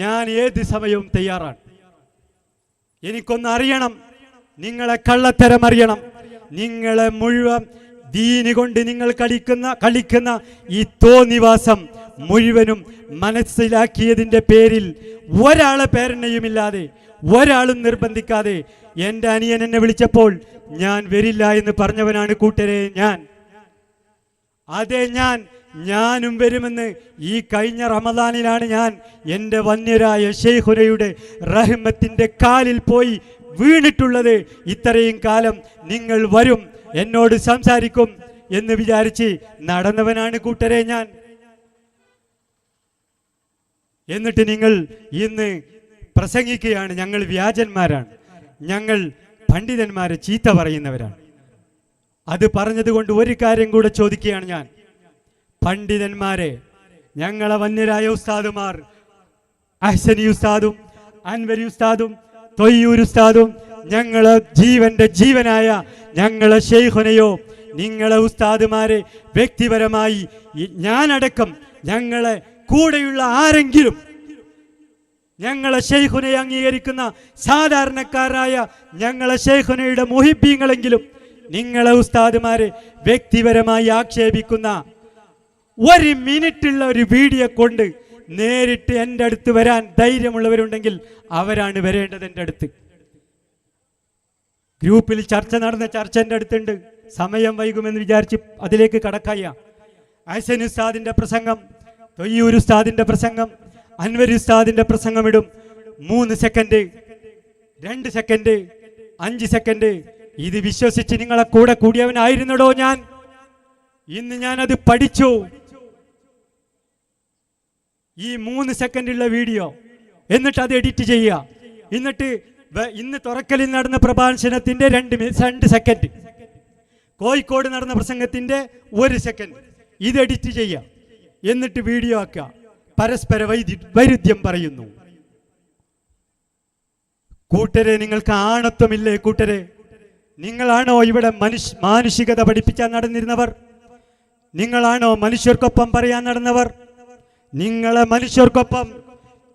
ഞാൻ ഏത് സമയവും തയ്യാറാണ്. എനിക്കൊന്ന് അറിയണം, നിങ്ങളെ കള്ളത്തരം അറിയണം. നിങ്ങളെ മുഴുവൻ ദീന് കൊണ്ട് നിങ്ങൾ കളിക്കുന്ന ഈ തോന്നിവാസം മുഴുവനും മനസ്സിലാക്കിയതിൻ്റെ പേരിൽ ഒരാളെ പേരെണ്ണയുമില്ലാതെ ഒരാളും നിർബന്ധിക്കാതെ എൻ്റെ അനിയൻ എന്നെ വിളിച്ചപ്പോൾ ഞാൻ വരില്ല എന്ന് പറഞ്ഞവനാണ് കൂട്ടരെ ഞാൻ. അതെ, ഞാനും വരുമെന്ന് ഈ കഴിഞ്ഞ റമദാനിലാണ് ഞാൻ എൻ്റെ വന്യരായ ശൈഖുനയുടെ റഹ്മത്തിൻ്റെ കാലിൽ പോയി വീണിട്ടുള്ളത്. ഇത്രയും കാലം നിങ്ങൾ വരും, എന്നോട് സംസാരിക്കും എന്ന് വിചാരിച്ച് നടന്നവനാണ് കൂട്ടരെ ഞാൻ. എന്നിട്ട് നിങ്ങൾ ഇന്ന് പ്രസംഗിക്കുകയാണ് ഞങ്ങൾ വ്യാജന്മാരാണ്, ഞങ്ങൾ പണ്ഡിതന്മാരെ ചീത്ത പറയുന്നവരാണ്. അത് പറഞ്ഞതുകൊണ്ട് ഒരു കാര്യം കൂടെ ചോദിക്കുകയാണ് ഞാൻ. പണ്ഡിതന്മാരെ, ഞങ്ങളെ വന്യരായ ഉസ്താദുമാർ അഹ്സനി ഉസ്താദും അൻവരി ഉസ്താദും തൊയ്യൂർ ഉസ്താദും ഞങ്ങളെ ജീവനായ ഞങ്ങളെ ശൈഖുനയോ നിങ്ങളെ ഉസ്താദുമാരെ വ്യക്തിപരമായി ഞാനടക്കം ഞങ്ങളെ കൂടെയുള്ള ആരെങ്കിലും ഞങ്ങളെ ശൈഖുനയെ അംഗീകരിക്കുന്ന സാധാരണക്കാരായ ഞങ്ങളെ ശൈഖുനയുടെ മുഹിബ്ബീങ്ങളെങ്കിലും നിങ്ങളെ ഉസ്താദുമാരെ വ്യക്തിപരമായി ആക്ഷേപിക്കുന്ന 1 മിനിറ്റുള്ള ഒരു വീഡിയോ കൊണ്ട് നേരിട്ട് എൻ്റെ അടുത്ത് വരാൻ ധൈര്യമുള്ളവരുണ്ടെങ്കിൽ അവരാണ് വരേണ്ടത് എൻ്റെ അടുത്ത്. ഗ്രൂപ്പിൽ ചർച്ച നടന്ന ചർച്ച എൻ്റെ അടുത്തുണ്ട്, സമയം വൈകുമെന്ന് വിചാരിച്ച് അതിലേക്ക് കടക്കായ ഹസൻ ഉസ്താദിന്റെ പ്രസംഗം, തൊയ്യൂർ ഉസ്താദിന്റെ പ്രസംഗം, അൻവർ ഉസ്താദിന്റെ പ്രസംഗം ഇടും. 3 സെക്കൻഡ്, 2 സെക്കൻഡ്, 5 സെക്കൻഡ്. ഇത് വിശ്വസിച്ച് നിങ്ങളെ കൂടെ കൂടിയവനായിരുന്നടോ ഞാൻ. ഇന്ന് ഞാനത് പഠിച്ചു. ഈ 3 സെക്കൻഡുള്ള വീഡിയോ എന്നിട്ട് അത് എഡിറ്റ് ചെയ്യുക. എന്നിട്ട് ഇന്ന് തുറക്കലിൽ നടന്ന പ്രഭാഷണത്തിന്റെ 2 സെക്കൻഡ്, കോഴിക്കോട് നടന്ന പ്രസംഗത്തിന്റെ 1 സെക്കൻഡ് ഇത് എഡിറ്റ് ചെയ്യുക. എന്നിട്ട് വീഡിയോ ആക്കുക. പരസ്പര വൈരുദ്ധ്യം പറയുന്നു. കൂട്ടരെ, നിങ്ങൾക്ക് ആണത്വമില്ലേ കൂട്ടരെ? നിങ്ങളാണോ ഇവിടെ മാനുഷികത പഠിപ്പിക്കാൻ നടന്നിരുന്നവർ? നിങ്ങളാണോ മനുഷ്യർക്കൊപ്പം പറയാൻ നടന്നവർ? നിങ്ങളെ മനുഷ്യർക്കൊപ്പം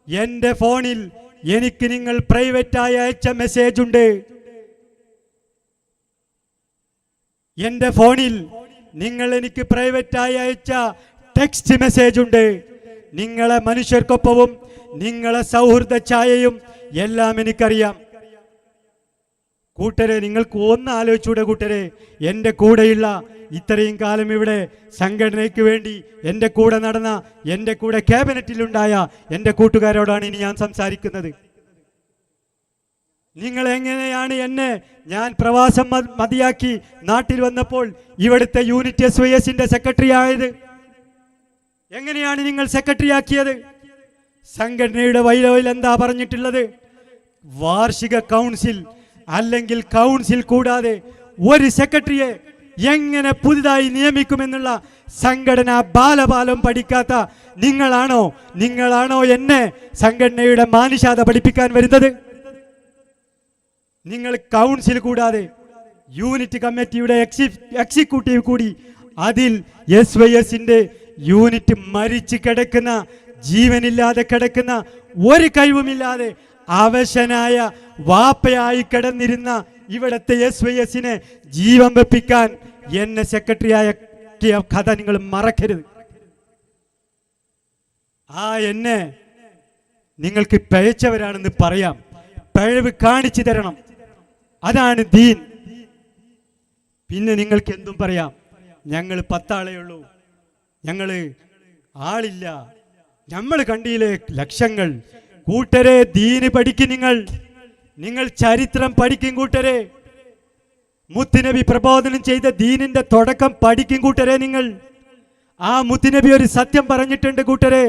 എൻ്റെ ഫോണിൽ എനിക്ക് നിങ്ങൾ പ്രൈവറ്റായി അയച്ച മെസ്സേജ് ഉണ്ട്. എൻ്റെ ഫോണിൽ നിങ്ങൾ എനിക്ക് പ്രൈവറ്റായി അയച്ച ടെക്സ്റ്റ് മെസ്സേജ് ഉണ്ട്. നിങ്ങളെ മനുഷ്യർക്കൊപ്പവും നിങ്ങളെ സൗഹൃദ ഛായയും എല്ലാം എനിക്കറിയാം. കൂട്ടരെ, നിങ്ങൾക്ക് ഒന്ന് ആലോചിച്ചൂടെ കൂട്ടരെ? എൻ്റെ കൂടെയുള്ള ഇത്രയും കാലം ഇവിടെ സംഘടനയ്ക്ക് വേണ്ടി എൻ്റെ കൂടെ നടന്ന, എൻ്റെ കൂടെ ക്യാബിനറ്റിലുണ്ടായ എൻ്റെ കൂട്ടുകാരോടാണ് ഇനി ഞാൻ സംസാരിക്കുന്നത്. നിങ്ങൾ എങ്ങനെയാണ് എന്നെ, ഞാൻ പ്രവാസം മതിയാക്കി നാട്ടിൽ വന്നപ്പോൾ ഇവിടുത്തെ യൂണിറ്റ് SYSന്റെ സെക്രട്ടറി ആയത്? എങ്ങനെയാണ് നിങ്ങൾ സെക്രട്ടറി ആക്കിയത്? സംഘടനയുടെ വൈലോയിൽ എന്താ പറഞ്ഞിട്ടുള്ളത്? വാർഷിക കൗൺസിൽ അല്ലെങ്കിൽ കൗൺസിൽ കൂടാതെ ഒരു സെക്രട്ടറിയെ എങ്ങനെ പുതുതായി നിയമിക്കുമെന്നുള്ള സംഘടനാ ബാലപാലം പഠിക്കാത്ത നിങ്ങളാണോ എന്നെ സംഘടനയുടെ മാനുഷാത പഠിപ്പിക്കാൻ വരുന്നത്? നിങ്ങൾ കൗൺസിൽ കൂടാതെ യൂണിറ്റ് കമ്മിറ്റിയുടെ എക്സിക്യൂട്ടീവ് കൂടി, അതിൽ SYSന്റെ യൂണിറ്റ് മരിച്ചു കിടക്കുന്ന, ജീവനില്ലാതെ കിടക്കുന്ന, ഒരു കഴിവുമില്ലാതെ അവശനായ വാപ്പയായി കിടന്നിരുന്ന ഇവിടത്തെ SYSനെ ജീവൻ വെപ്പിക്കാൻ എന്നെ സെക്രട്ടറിയായ കഥ നിങ്ങൾ മറക്കരുത്. എന്നെ നിങ്ങൾക്ക് പിഴച്ചവരാണെന്ന് പറയാം. പിഴവ് കാണിച്ചു തരണം. അതാണ് ദീൻ. പിന്നെ നിങ്ങൾക്ക് എന്തും പറയാം. ഞങ്ങൾ 10 ആളേ ഉള്ളൂ, ഞങ്ങള് ആളില്ല, നമ്മൾ കണ്ടില്ലേ ലക്ഷങ്ങൾ. കൂട്ടരെ, ദീന് പഠിക്കും. നിങ്ങൾ ചരിത്രം പഠിക്കും കൂട്ടരെ. മുത്തുനബി പ്രബോധനം ചെയ്ത ദീനിന്റെ തുടക്കം പഠിക്കും കൂട്ടരെ. നിങ്ങൾ മുത്തുനബി ഒരു സത്യം പറഞ്ഞിട്ടുണ്ട് കൂട്ടരെ.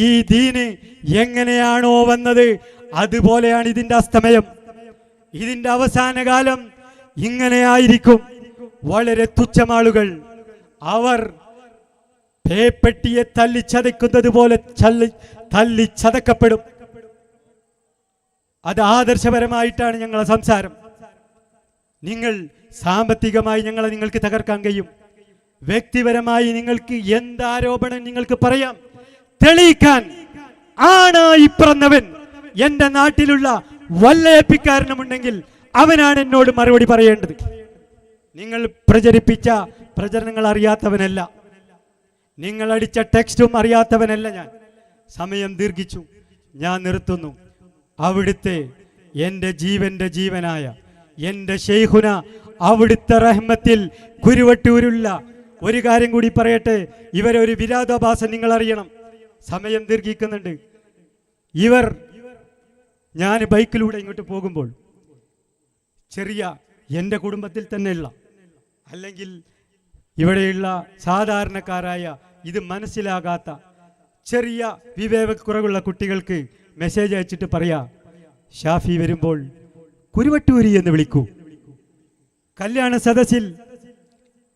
ഈ ദീന് എങ്ങനെയാണോ വന്നത് അതുപോലെയാണ് ഇതിന്റെ അസ്തമയം. ഇതിന്റെ അവസാന കാലം ഇങ്ങനെയായിരിക്കും. വളരെ തുച്ഛമാളുകൾ, അവർ പേപ്പെട്ടിയെ തല്ലിച്ചതയ്ക്കുന്നത് പോലെ തല്ലിച്ചതക്കപ്പെടും. അത് ആദർശപരമായിട്ടാണ് ഞങ്ങളെ സംസാരം. നിങ്ങൾ സാമ്പത്തികമായി നിങ്ങൾക്ക് തകർക്കാൻ കഴിയും. വ്യക്തിപരമായി നിങ്ങൾക്ക് എന്താരോപണം നിങ്ങൾക്ക് പറയാം. തെളിയിക്കാൻ ആണായി പിറന്നവൻ എന്റെ നാട്ടിലുള്ള വല്ലയപ്പിക്കാരനുമുണ്ടെങ്കിൽ അവനാണ് എന്നോട് മറുപടി പറയേണ്ടത്. നിങ്ങൾ പ്രചരിപ്പിച്ച പ്രചരണങ്ങൾ അറിയാത്തവനല്ല, നിങ്ങൾ അടിച്ച ടെക്സ്റ്റും അറിയാത്തവനല്ല ഞാൻ. സമയം ദീർഘിച്ചു, ഞാൻ നിർത്തുന്നു. അവിടുത്തെ എൻ്റെ ജീവന്റെ ജീവനായ എൻ്റെ ശൈഖുന, അവിടുത്തെ റഹ്മത്തിൽ കുരുവട്ടൂരുള്ള ഒരു കാര്യം കൂടി പറയട്ടെ. ഇവരൊരു വിരോധാഭാസം നിങ്ങൾ അറിയണം. സമയം ദീർഘിക്കുന്നുണ്ട്. ഞാൻ ബൈക്കിലൂടെ ഇങ്ങോട്ട് പോകുമ്പോൾ ചെറിയ എൻ്റെ കുടുംബത്തിൽ തന്നെയുള്ള, അല്ലെങ്കിൽ ഇവിടെയുള്ള സാധാരണക്കാരായ, ഇത് മനസ്സിലാകാത്ത ചെറിയ വിവേകക്കുറവുള്ള കുട്ടികൾക്ക് മെസ്സേജ് അയച്ചിട്ട് പറയാ, ഷാഫി വരുമ്പോൾ കുരുവട്ടൂരി എന്ന് വിളിക്കൂ. കല്യാണ സദസ്സിൽ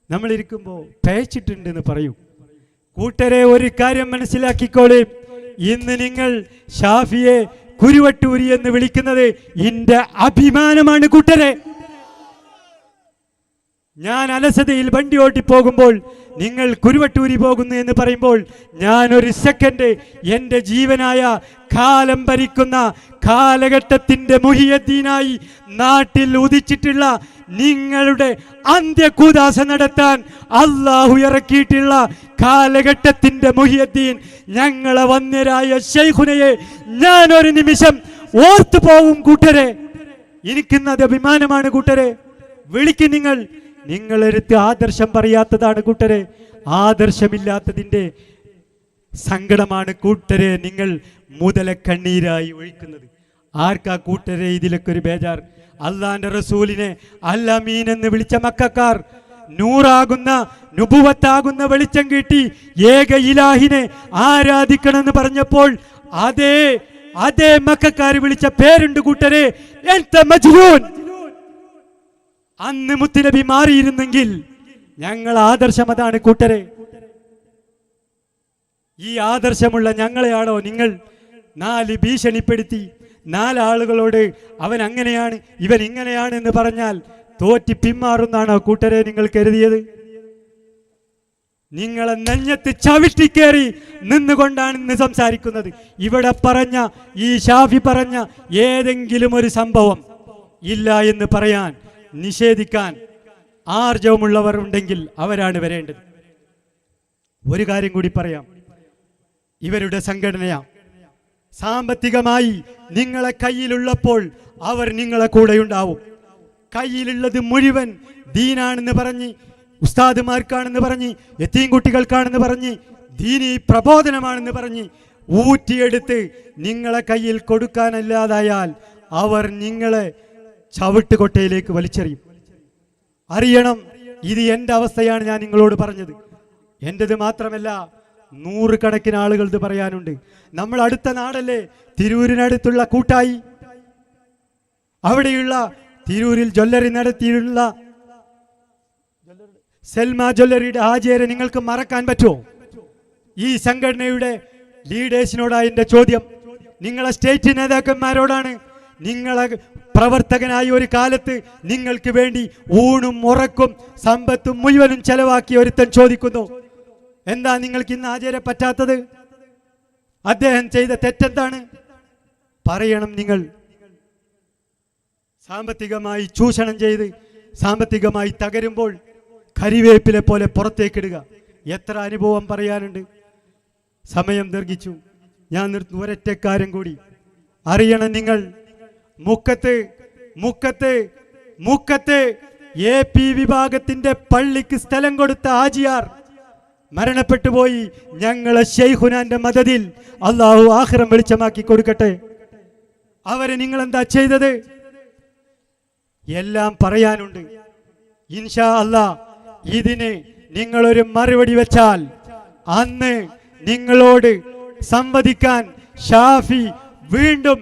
നമ്മളിരിക്കുമ്പോൾ പേച്ചിട്ടുണ്ടെന്ന് പറയൂ. കൂട്ടരെ, ഒരു കാര്യം മനസ്സിലാക്കിക്കോളേ. ഇന്ന് നിങ്ങൾ ഷാഫിയെ കുരുവട്ടൂരി എന്ന് വിളിക്കുന്നത് എന്റെ അഭിമാനമാണ് കൂട്ടരെ. ഞാൻ അലസതയിൽ വണ്ടി ഓട്ടി പോകുമ്പോൾ നിങ്ങൾ കുരുവട്ടൂരി പോകുന്നു എന്ന് പറയുമ്പോൾ ഞാൻ ഒരു സെക്കൻഡ് എൻ്റെ ജീവനായ കാലം ഭരിക്കുന്ന കാലഘട്ടത്തിൻ്റെ മുഹിയദ്ദീനായി നാട്ടിൽ ഉദിച്ചിട്ടുള്ള നിങ്ങളുടെ അന്ത്യകൂദാശ നടത്താൻ അള്ളാഹു ഇറക്കിയിട്ടുള്ള കാലഘട്ടത്തിൻ്റെ മുഹിയദ്ദീൻ ഞങ്ങളെ വന്യരായ ശൈഖുനയെ ഞാൻ ഒരു നിമിഷം ഓർത്തു പോവും കൂട്ടരെ. എനിക്കിന്നത് അഭിമാനമാണ് കൂട്ടരെ. വിളിക്കും നിങ്ങൾ. നിങ്ങളെടുത്ത് ആദർശം പറയാത്തതാണ് കൂട്ടരെ. ആദർശമില്ലാത്തതിൻ്റെ സങ്കടമാണ് കൂട്ടരെ നിങ്ങൾ മുതല കണ്ണീരായി ഒഴിക്കുന്നത്. ആർക്കാ കൂട്ടരെ ഇതിലൊക്കെ ഒരു ബേജാർ? അള്ളാന്റെ റസൂലിനെ അൽ അമീൻ എന്ന് വിളിച്ച മക്കാർ നൂറാകുന്ന നുബുവത്താകുന്ന വെളിച്ചം കിട്ടി ഏക ഇലാഹിനെ ആരാധിക്കണമെന്ന് പറഞ്ഞപ്പോൾ അതേ മക്കാർ വിളിച്ച പേരുണ്ട് കൂട്ടരെ, മജ്നൂൻ. അന്ന് മുത്തുനബി മാറിയിരുന്നെങ്കിൽ ഞങ്ങൾ ആദർശം അതാണ് കൂട്ടരെ. ഈ ആദർശമുള്ള ഞങ്ങളെയാണോ നിങ്ങൾ ഭീഷണിപ്പെടുത്തി ആളുകളോട് അവൻ അങ്ങനെയാണ് ഇവൻ ഇങ്ങനെയാണ് എന്ന് പറഞ്ഞാൽ തോറ്റി പിന്മാറുന്നാണോ കൂട്ടരെ നിങ്ങൾ കരുതിയത്? നിങ്ങളെ നെഞ്ഞത്ത് ചവിട്ടിക്കേറി നിന്നുകൊണ്ടാണ് ഇന്ന് സംസാരിക്കുന്നത്. ഇവിടെ പറഞ്ഞ ഈ ഷാഫി പറഞ്ഞ ഏതെങ്കിലും ഒരു സംഭവം ഇല്ല എന്ന് പറയാൻ നിഷേധിക്കാൻ ആർജവമുള്ളവർ ഉണ്ടെങ്കിൽ അവരാണ് വരേണ്ടത്. ഒരു കാര്യം കൂടി പറയാം. ഇവരുടെ സംഘടനയാ സാമ്പത്തികമായി നിങ്ങളെ കയ്യിലുള്ളപ്പോൾ അവർ നിങ്ങളെ കൂടെയുണ്ടാവും. കയ്യിലുള്ളത് മുഴുവൻ ദീനാണെന്ന് പറഞ്ഞ്, ഉസ്താദുമാർക്കാണെന്ന് പറഞ്ഞ്, യതീം കുട്ടികൾക്കാണെന്ന് പറഞ്ഞ്, ദീനീ പ്രബോധനമാണെന്ന് പറഞ്ഞ് ഊറ്റിയെടുത്ത് നിങ്ങളെ കയ്യിൽ കൊടുക്കാനല്ലാതായാൽ അവർ നിങ്ങളെ ചവിട്ടുകൊട്ടയിലേക്ക് വലിച്ചെറിയും. അറിയണം, ഇത് എൻ്റെ അവസ്ഥയാണ് ഞാൻ നിങ്ങളോട് പറഞ്ഞത്. എൻ്റെത് മാത്രമല്ല, നൂറുകണക്കിന് ആളുകൾ ഇത് പറയാനുണ്ട്. നമ്മൾ അടുത്ത നാടല്ലേ തിരൂരിനടുത്തുള്ള കൂട്ടായി, അവിടെയുള്ള തിരൂരിൽ ജ്വല്ലറി നടത്തിയുള്ള സെൽമ ജ്വല്ലറിയുടെ ഹാജിയരെ നിങ്ങൾക്ക് മറക്കാൻ പറ്റുമോ? ഈ സംഘടനയുടെ ലീഡേഴ്സിനോടാണ് എൻ്റെ ചോദ്യം. നിങ്ങളെ സ്റ്റേറ്റ് നേതാക്കന്മാരോടാണ്. നിങ്ങളെ പ്രവർത്തകനായ ഒരു കാലത്ത് നിങ്ങൾക്ക് വേണ്ടി ഊണും ഉറക്കും സമ്പത്തും മുഴുവനും ചെലവാക്കി ഒരുത്തൻ ചോദിക്കുന്നു, എന്താ നിങ്ങൾക്ക് ഇന്ന് ഹാജിയരെ പറ്റാത്തത്? അദ്ദേഹം ചെയ്ത തെറ്റെന്താണ്? പറയണം. നിങ്ങൾ സാമ്പത്തികമായി ചൂഷണം ചെയ്ത് സാമ്പത്തികമായി തകരുമ്പോൾ കരിവേപ്പിലെ പോലെ പുറത്തേക്കിടുക. എത്ര അനുഭവം പറയാനുണ്ട്. സമയം ദീർഘിച്ചു, ഞാൻ നിർത്തുന്നു. ഒരൊറ്റ കാര്യം കൂടി അറിയണം. നിങ്ങൾ മുക്കത്ത് AP വിഭാഗത്തിന്റെ പള്ളിക്ക് സ്ഥലം കൊടുത്ത ഹാജിയാർ മരണപ്പെട്ടു പോയി. ഞങ്ങളെ ശൈഖുനാന്റെ മദദിൽ അള്ളാഹു ആഖിറം വെളിച്ചമാക്കി കൊടുക്കട്ടെ. അവരെ നിങ്ങൾ എന്താ ചെയ്തത്? എല്ലാം പറയാനുണ്ട്. ഇൻഷാ അല്ലാ ഇതിന് നിങ്ങളൊരു മറുപടി വെച്ചാൽ അന്ന് നിങ്ങളോട് സംവദിക്കാൻ ഷാഫി വീണ്ടും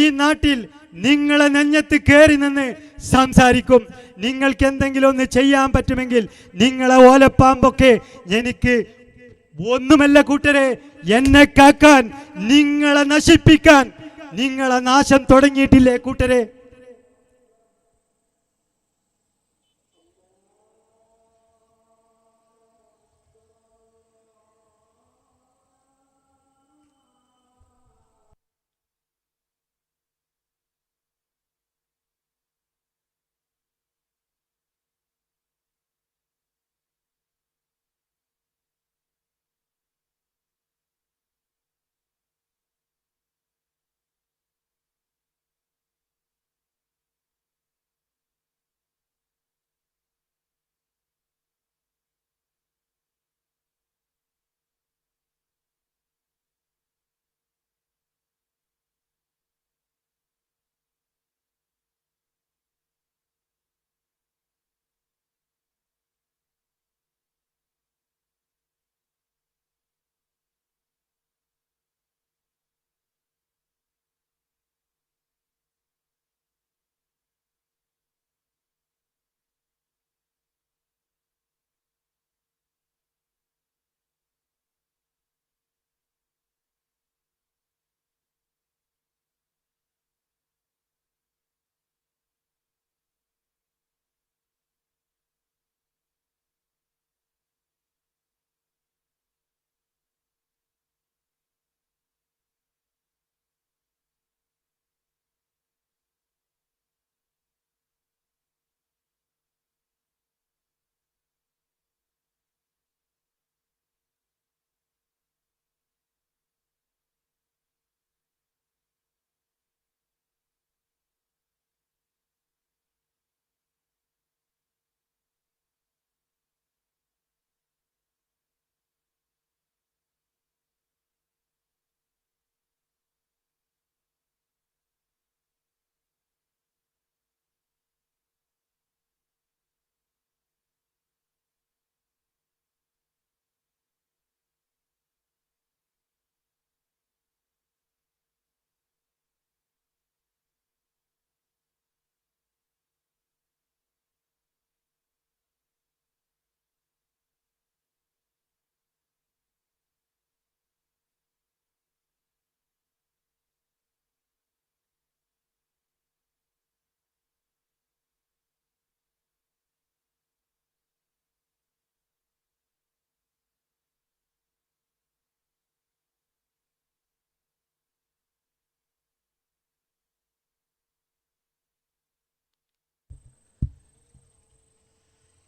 ഈ നാട്ടിൽ നിങ്ങളെ നെഞ്ഞത്ത് കയറി നിന്ന് സംസാരിക്കും. നിങ്ങൾക്ക് എന്തെങ്കിലും ഒന്ന് ചെയ്യാൻ പറ്റുമെങ്കിൽ നിങ്ങളെ ഓലപ്പാമ്പൊക്കെ എനിക്ക് ഒന്നുമല്ല കൂട്ടരെ. എന്നെ കാക്കാൻ, നിങ്ങളെ നശിപ്പിക്കാൻ നിങ്ങളെ നാശം തുടങ്ങിയിട്ടില്ലേ കൂട്ടരെ?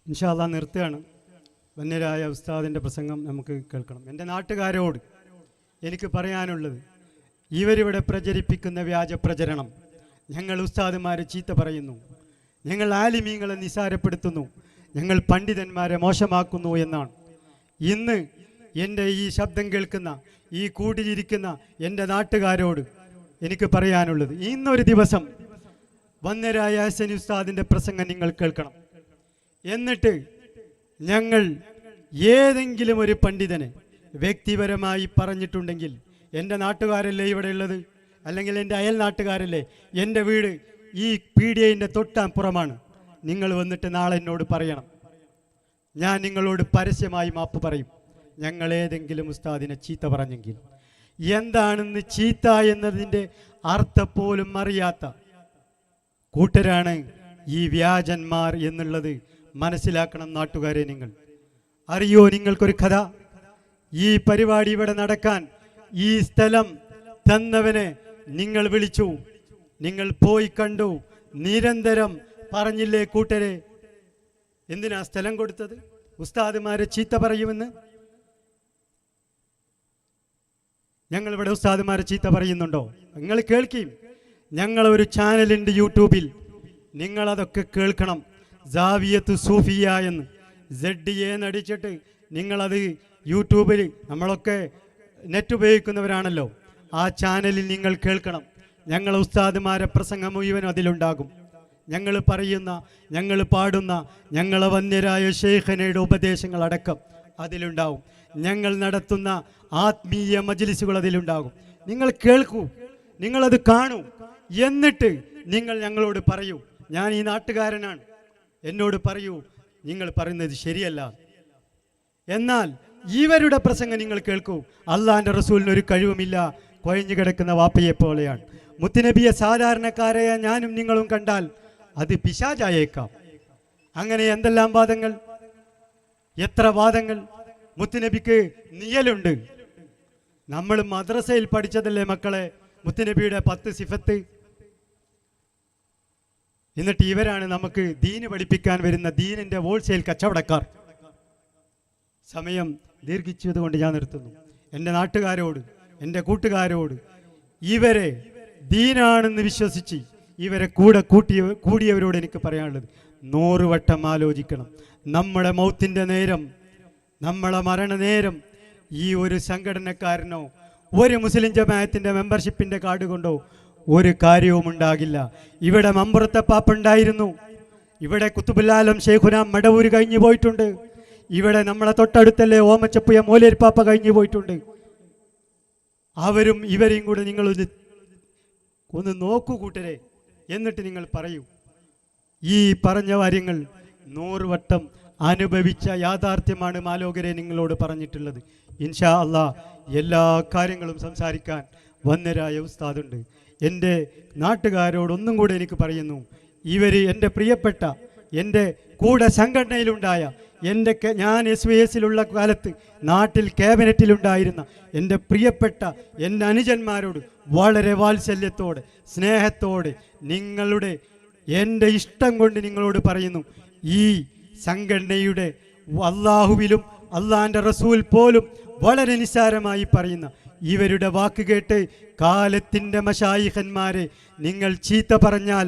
ഇൻഷാ അല്ലാഹ് നിർത്തുകയാണ്. വന്യരായ ഉസ്താദിൻ്റെ പ്രസംഗം നമുക്ക് കേൾക്കണം. എൻ്റെ നാട്ടുകാരോട് എനിക്ക് പറയാനുള്ളത്, ഇവരിവിടെ പ്രചരിപ്പിക്കുന്ന വ്യാജ പ്രചരണം, ഞങ്ങൾ ഉസ്താദുമാരെ ചീത്ത പറയുന്നു, ഞങ്ങൾ ആലിമീങ്ങളെ നിസാരപ്പെടുത്തുന്നു, ഞങ്ങൾ പണ്ഡിതന്മാരെ മോശമാക്കുന്നു എന്നാണ്. ഇന്ന് എൻ്റെ ഈ ശബ്ദം കേൾക്കുന്ന, ഈ കൂടിയിരിക്കുന്ന എൻ്റെ നാട്ടുകാരോട് എനിക്ക് പറയാനുള്ളത്, ഇന്നൊരു ദിവസം വന്യരായ ഹസനി ഉസ്താദിൻ്റെ പ്രസംഗം നിങ്ങൾ കേൾക്കണം. എന്നിട്ട് ഞങ്ങൾ ഏതെങ്കിലും ഒരു പണ്ഡിതനെ വ്യക്തിപരമായി പറഞ്ഞിട്ടുണ്ടെങ്കിൽ, എൻ്റെ നാട്ടുകാരല്ലേ ഇവിടെ ഉള്ളത്, അല്ലെങ്കിൽ എൻ്റെ അയൽ നാട്ടുകാരല്ലേ, എൻ്റെ വീട് ഈ പീഡിയൻ്റെ തൊട്ടപ്പുറമാണ്, നിങ്ങൾ വന്നിട്ട് നാളെ എന്നോട് പറയണം. ഞാൻ നിങ്ങളോട് പരസ്യമായി മാപ്പ് പറയും, ഞങ്ങൾ ഏതെങ്കിലും ഉസ്താദിനെ ചീത്ത പറഞ്ഞെങ്കിൽ. എന്താണെന്ന് ചീത്ത എന്നതിൻ്റെ അർത്ഥം പോലും അറിയാത്ത കൂട്ടരാണ് ഈ വ്യാജന്മാർ എന്നുള്ളത് മനസ്സിലാക്കണം നാട്ടുകാരെ. നിങ്ങൾ അറിയോ, നിങ്ങൾക്കൊരു കഥ, ഈ പരിപാടി ഇവിടെ നടക്കാൻ ഈ സ്ഥലം തന്നവനെ നിങ്ങൾ വിളിച്ചു, നിങ്ങൾ പോയി കണ്ടു, നിരന്തരം പറഞ്ഞില്ലേ കൂട്ടരെ? എന്തിനാ സ്ഥലം കൊടുത്തത്? ഉസ്താദുമാരെ ചീത്ത പറയുമെന്ന്. ഞങ്ങളിവിടെ ഉസ്താദുമാരെ ചീത്ത പറയുന്നുണ്ടോ? നിങ്ങൾ കേൾക്കുകയും, ഞങ്ങളൊരു ചാനലുണ്ട് യൂട്യൂബിൽ, നിങ്ങളതൊക്കെ കേൾക്കണം. ജാവിയത്ത് സൂഫിയ എന്ന് ZA നടിച്ചിട്ട് നിങ്ങളത് യൂട്യൂബിൽ, നമ്മളൊക്കെ നെറ്റ് ഉപയോഗിക്കുന്നവരാണല്ലോ, ആ ചാനലിൽ നിങ്ങൾ കേൾക്കണം. ഞങ്ങൾ ഉസ്താദുമാരെ പ്രസംഗം മുഴുവൻ അതിലുണ്ടാകും. ഞങ്ങൾ പറയുന്ന, ഞങ്ങൾ പാടുന്ന, ഞങ്ങളെ വന്യരായ ശൈഖനയുടെ ഉപദേശങ്ങളടക്കം അതിലുണ്ടാവും. ഞങ്ങൾ നടത്തുന്ന ആത്മീയ മജ്ലിസുകൾ അതിലുണ്ടാകും. നിങ്ങൾ കേൾക്കൂ, നിങ്ങളത് കാണൂ, എന്നിട്ട് നിങ്ങൾ ഞങ്ങളോട് പറയൂ, ഞാൻ ഈ നാട്ടുകാരനാണ്, എന്നോട് പറയൂ, നിങ്ങൾ പറയുന്നത് ശരിയല്ല. എന്നാൽ ഇവരുടെ പ്രസംഗം നിങ്ങൾ കേൾക്കൂ. അള്ളാന്റെ റസൂലിന് ഒരു കഴിവുമില്ല, കൊഴഞ്ഞു കിടക്കുന്ന വാപ്പയെ പോലെയാണ്. മുത്തുനബിയെ സാധാരണക്കാരായ ഞാനും നിങ്ങളും കണ്ടാൽ അത് പിശാചായേക്കാം. അങ്ങനെ എന്തെല്ലാം വാദങ്ങൾ, എത്ര വാദങ്ങൾ. മുത്തുനബിക്ക് നിയലുണ്ട്. നമ്മൾ മദ്രസയിൽ പഠിച്ചതല്ലേ മക്കളെ മുത്തുനബിയുടെ 10 സിഫത്ത്. എന്നിട്ട് ഇവരാണ് നമുക്ക് ദീന് പഠിപ്പിക്കാൻ വരുന്ന ദീനിന്റെ ഹോൾസെയിൽ കച്ചവടക്കാർ. സമയം ദീർഘിച്ചതുകൊണ്ട് ഞാൻ നിർത്തുന്നു. എൻ്റെ നാട്ടുകാരോട്, എൻ്റെ കൂട്ടുകാരോട്, ഇവരെ ദീനാണെന്ന് വിശ്വസിച്ച് ഇവരെ കൂടിയവരോട് എനിക്ക് പറയാനുള്ളത്, 100 വട്ടം ആലോചിക്കണം. നമ്മുടെ മൗത്തിൻ്റെ നേരം, നമ്മളെ മരണനേരം ഈ ഒരു സംഘടനക്കാരനോ ഒരു മുസ്ലിം ജമാഅത്തിൻ്റെ മെമ്പർഷിപ്പിൻ്റെ കാർഡ് കൊണ്ടോ ഒരു കാര്യവും ഉണ്ടാകില്ല. ഇവിടെ മമ്പുറത്തെ പാപ്പുണ്ടായിരുന്നു, ഇവിടെ കുത്തുബുല്ലാലം ശൈഖുന മടവൂര് കഴിഞ്ഞു പോയിട്ടുണ്ട്, ഇവിടെ നമ്മളെ തൊട്ടടുത്തല്ലേ ഓമച്ചപ്പുയ മോലേർ പാപ്പ കഴിഞ്ഞു പോയിട്ടുണ്ട്. അവരും ഇവരെയും കൂടെ നിങ്ങളൊന്ന് നോക്കൂ കൂട്ടരെ, എന്നിട്ട് നിങ്ങൾ പറയൂ. ഈ പറഞ്ഞ കാര്യങ്ങൾ 100 വട്ടം അനുഭവിച്ച യാഥാർത്ഥ്യമാണ് മാലോകരെ നിങ്ങളോട് പറഞ്ഞിട്ടുള്ളത്. ഇൻഷാ അള്ളാ എല്ലാ കാര്യങ്ങളും സംസാരിക്കാൻ വന്യരായ ഉസ്താദുണ്ട്. എൻ്റെ നാട്ടുകാരോട് ഒന്നും കൂടെ എനിക്ക് പറയുന്നു, ഇവർ എൻ്റെ പ്രിയപ്പെട്ട, എൻ്റെ കൂടെ സംഘടനയിലുണ്ടായ, ഞാൻ SYSലുള്ള കാലത്ത് നാട്ടിൽ ക്യാബിനറ്റിലുണ്ടായിരുന്ന എൻ്റെ പ്രിയപ്പെട്ട എൻ്റെ അനുജന്മാരോട് വളരെ വാത്സല്യത്തോടെ, സ്നേഹത്തോടെ, എൻ്റെ ഇഷ്ടം കൊണ്ട് നിങ്ങളോട് പറയുന്നു, ഈ സംഘടനയുടെ അള്ളാഹുവിലും അള്ളാൻ്റെ റസൂൽ പോലും വളരെ നിസ്സാരമായി പറയുന്ന ഇവരുടെ വാക്ക് കേട്ട് കാലത്തിൻ്റെ മശായിഖന്മാരെ നിങ്ങൾ ചീത്ത പറഞ്ഞാൽ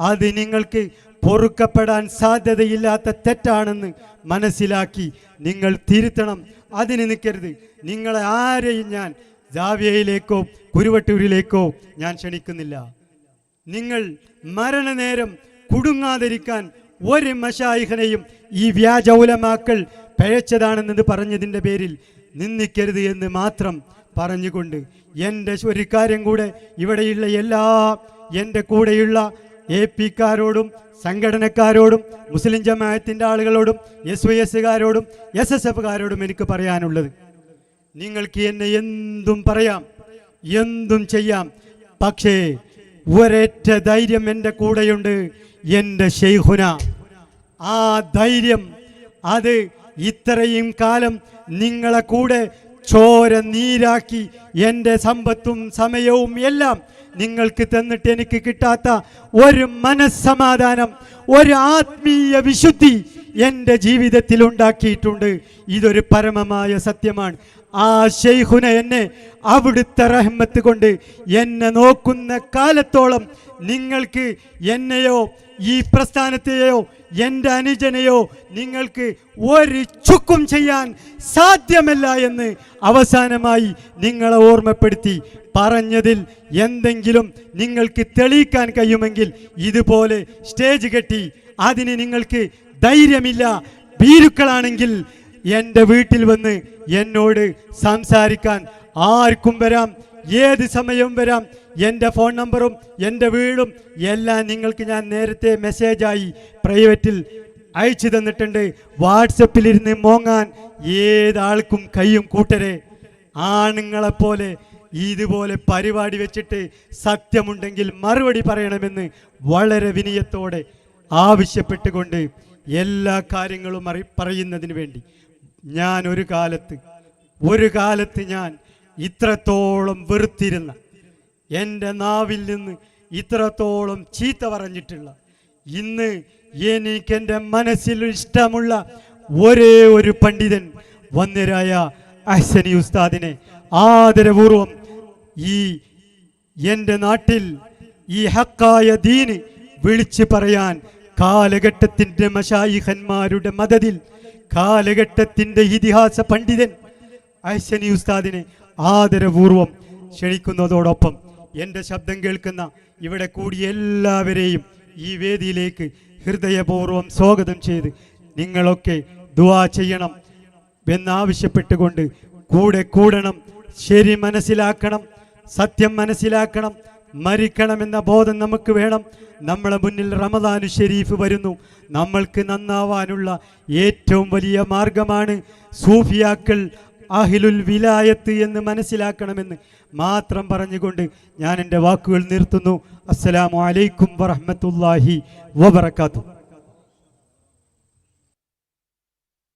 അത് നിങ്ങൾക്ക് പൊറുക്കപ്പെടാൻ സാധ്യതയില്ലാത്ത തെറ്റാണെന്ന് മനസ്സിലാക്കി നിങ്ങൾ തിരുത്തണം. അതിന് നിൽക്കരുത്. നിങ്ങളെ ആരെയും ഞാൻ ജാവിയയിലേക്കോ കുരുവട്ടൂരിലേക്കോ ഞാൻ ക്ഷണിക്കുന്നില്ല. നിങ്ങൾ മരണനേരം കുടുങ്ങാതിരിക്കാൻ ഒരു മശായിഖനെയും ഈ വ്യാജ ഉലമാക്കൾ പിഴച്ചതാണെന്ന് പറഞ്ഞതിൻ്റെ പേരിൽ നിന്ദിക്കരുത് എന്ന് മാത്രം പറഞ്ഞുകൊണ്ട് എൻ്റെ ഒരു കാര്യം കൂടെ ഇവിടെയുള്ള എൻ്റെ കൂടെയുള്ള AP-കാരോടും സംഘടനക്കാരോടും മുസ്ലിം ജമാഅത്തിൻ്റെ ആളുകളോടും SYSകാരോടും SSFകാരോടും എനിക്ക് പറയാനുള്ളത്, നിങ്ങൾക്ക് എന്നെ എന്തും പറയാം, എന്തും ചെയ്യാം, പക്ഷേ ഒരൊറ്റ ധൈര്യം എൻ്റെ കൂടെയുണ്ട്, എൻ്റെ ശൈഖുന. ആ ധൈര്യം, അത് ഇത്രയും കാലം നിങ്ങളെ കൂടെ ചോര നീരാക്കി എൻ്റെ സമ്പത്തും സമയവും എല്ലാം നിങ്ങൾക്ക് തന്നിട്ട് എനിക്ക് കിട്ടാത്ത ഒരു മനസ്സമാധാനം, ഒരു ആത്മീയ വിശുദ്ധി എൻ്റെ ജീവിതത്തിൽ ഉണ്ടാക്കിയിട്ടുണ്ട്. ഇതൊരു പരമമായ സത്യമാണ്. ആ ശൈഖുന എന്നെ അവിടുത്തെ റഹ്മത്ത് കൊണ്ട് എന്നെ നോക്കുന്ന കാലത്തോളം നിങ്ങൾക്ക് എന്നെയോ ഈ പ്രസ്ഥാനത്തെയോ എൻ്റെ അനുജനെയോ നിങ്ങൾക്ക് ഒരു ചുക്കും ചെയ്യാൻ സാധ്യമല്ല എന്ന് അവസാനമായി നിങ്ങളെ ഓർമ്മപ്പെടുത്തി. പറഞ്ഞതിൽ എന്തെങ്കിലും നിങ്ങൾക്ക് തെളിയിക്കാൻ കഴിയുമെങ്കിൽ ഇതുപോലെ സ്റ്റേജ് കെട്ടി അതിന് നിങ്ങൾക്ക് ധൈര്യമില്ല, ഭീരുക്കളാണെങ്കിൽ എൻ്റെ വീട്ടിൽ വന്ന് എന്നോട് സംസാരിക്കാൻ ആർക്കും വരാം, ഏത് സമയവും വരാം. എൻ്റെ ഫോൺ നമ്പറും എൻ്റെ വീടും എല്ലാം നിങ്ങൾക്ക് ഞാൻ നേരത്തെ മെസ്സേജായി പ്രൈവറ്റിൽ അയച്ചു തന്നിട്ടുണ്ട്. വാട്സപ്പിലിരുന്ന് മോങ്ങാൻ ഏതാൾക്കും കയ്യും കൂട്ടരെ. ആണുങ്ങളെപ്പോലെ ഇതുപോലെ പരിപാടി വെച്ചിട്ട് സത്യമുണ്ടെങ്കിൽ മറുപടി പറയണമെന്ന് വളരെ വിനയത്തോടെ ആവശ്യപ്പെട്ടുകൊണ്ട് എല്ലാ കാര്യങ്ങളും പറയുന്നതിന് വേണ്ടി ഞാൻ ഒരു കാലത്ത് ഞാൻ ഇത്രത്തോളം വെറുത്തിരുന്ന, എൻ്റെ നാവിൽ നിന്ന് ഇത്രത്തോളം ചീത്ത പറഞ്ഞിട്ടുള്ള, ഇന്ന് എനിക്കെൻ്റെ മനസ്സിൽ ഇഷ്ടമുള്ള ഒരേ ഒരു പണ്ഡിതൻ വന്ദ്യരായ അഹ്സനി ഉസ്താദിനെ ആദരപൂർവം ഈ എൻ്റെ നാട്ടിൽ ഈ ഹക്കായ ദീന് വിളിച്ചു പറയാൻ കാലഘട്ടത്തിൻ്റെ മശായിഖന്മാരുടെ മദദിൽ കാലഘട്ടത്തിൻ്റെ ഇതിഹാസ പണ്ഡിതൻ അഹ്സനി ഉസ്താദിനെ ആദരപൂർവം ക്ഷണിക്കുന്നതോടൊപ്പം എൻ്റെ ശബ്ദം കേൾക്കുന്ന ഇവിടെ കൂടിയ എല്ലാവരെയും ഈ വേദിയിലേക്ക് ഹൃദയപൂർവ്വം സ്വാഗതം ചെയ്ത് നിങ്ങളൊക്കെ ദുആ ചെയ്യണം എന്നാവശ്യപ്പെട്ടുകൊണ്ട് കൂടണം, ശരി മനസ്സിലാക്കണം, സത്യം മനസ്സിലാക്കണം, മരിക്കണമെന്ന ബോധം നമുക്ക് വേണം. നമ്മളെ മുന്നിൽ റമദാനു ഷരീഫ് വരുന്നു. നമ്മൾക്ക് നന്നാവാനുള്ള ഏറ്റവും വലിയ മാർഗമാണ് സൂഫിയാക്കൾ അഹ്ലുൽ വിലായത്ത് എന്ന് മനസ്സിലാക്കണമെന്ന് മാത്രം പറഞ്ഞുകൊണ്ട് ഞാൻ എൻ്റെ വാക്കുകൾ നിർത്തുന്നു. അസ്സലാമു അലൈക്കും വറഹ്മത്തുള്ളാഹി വബറകാതുഹു.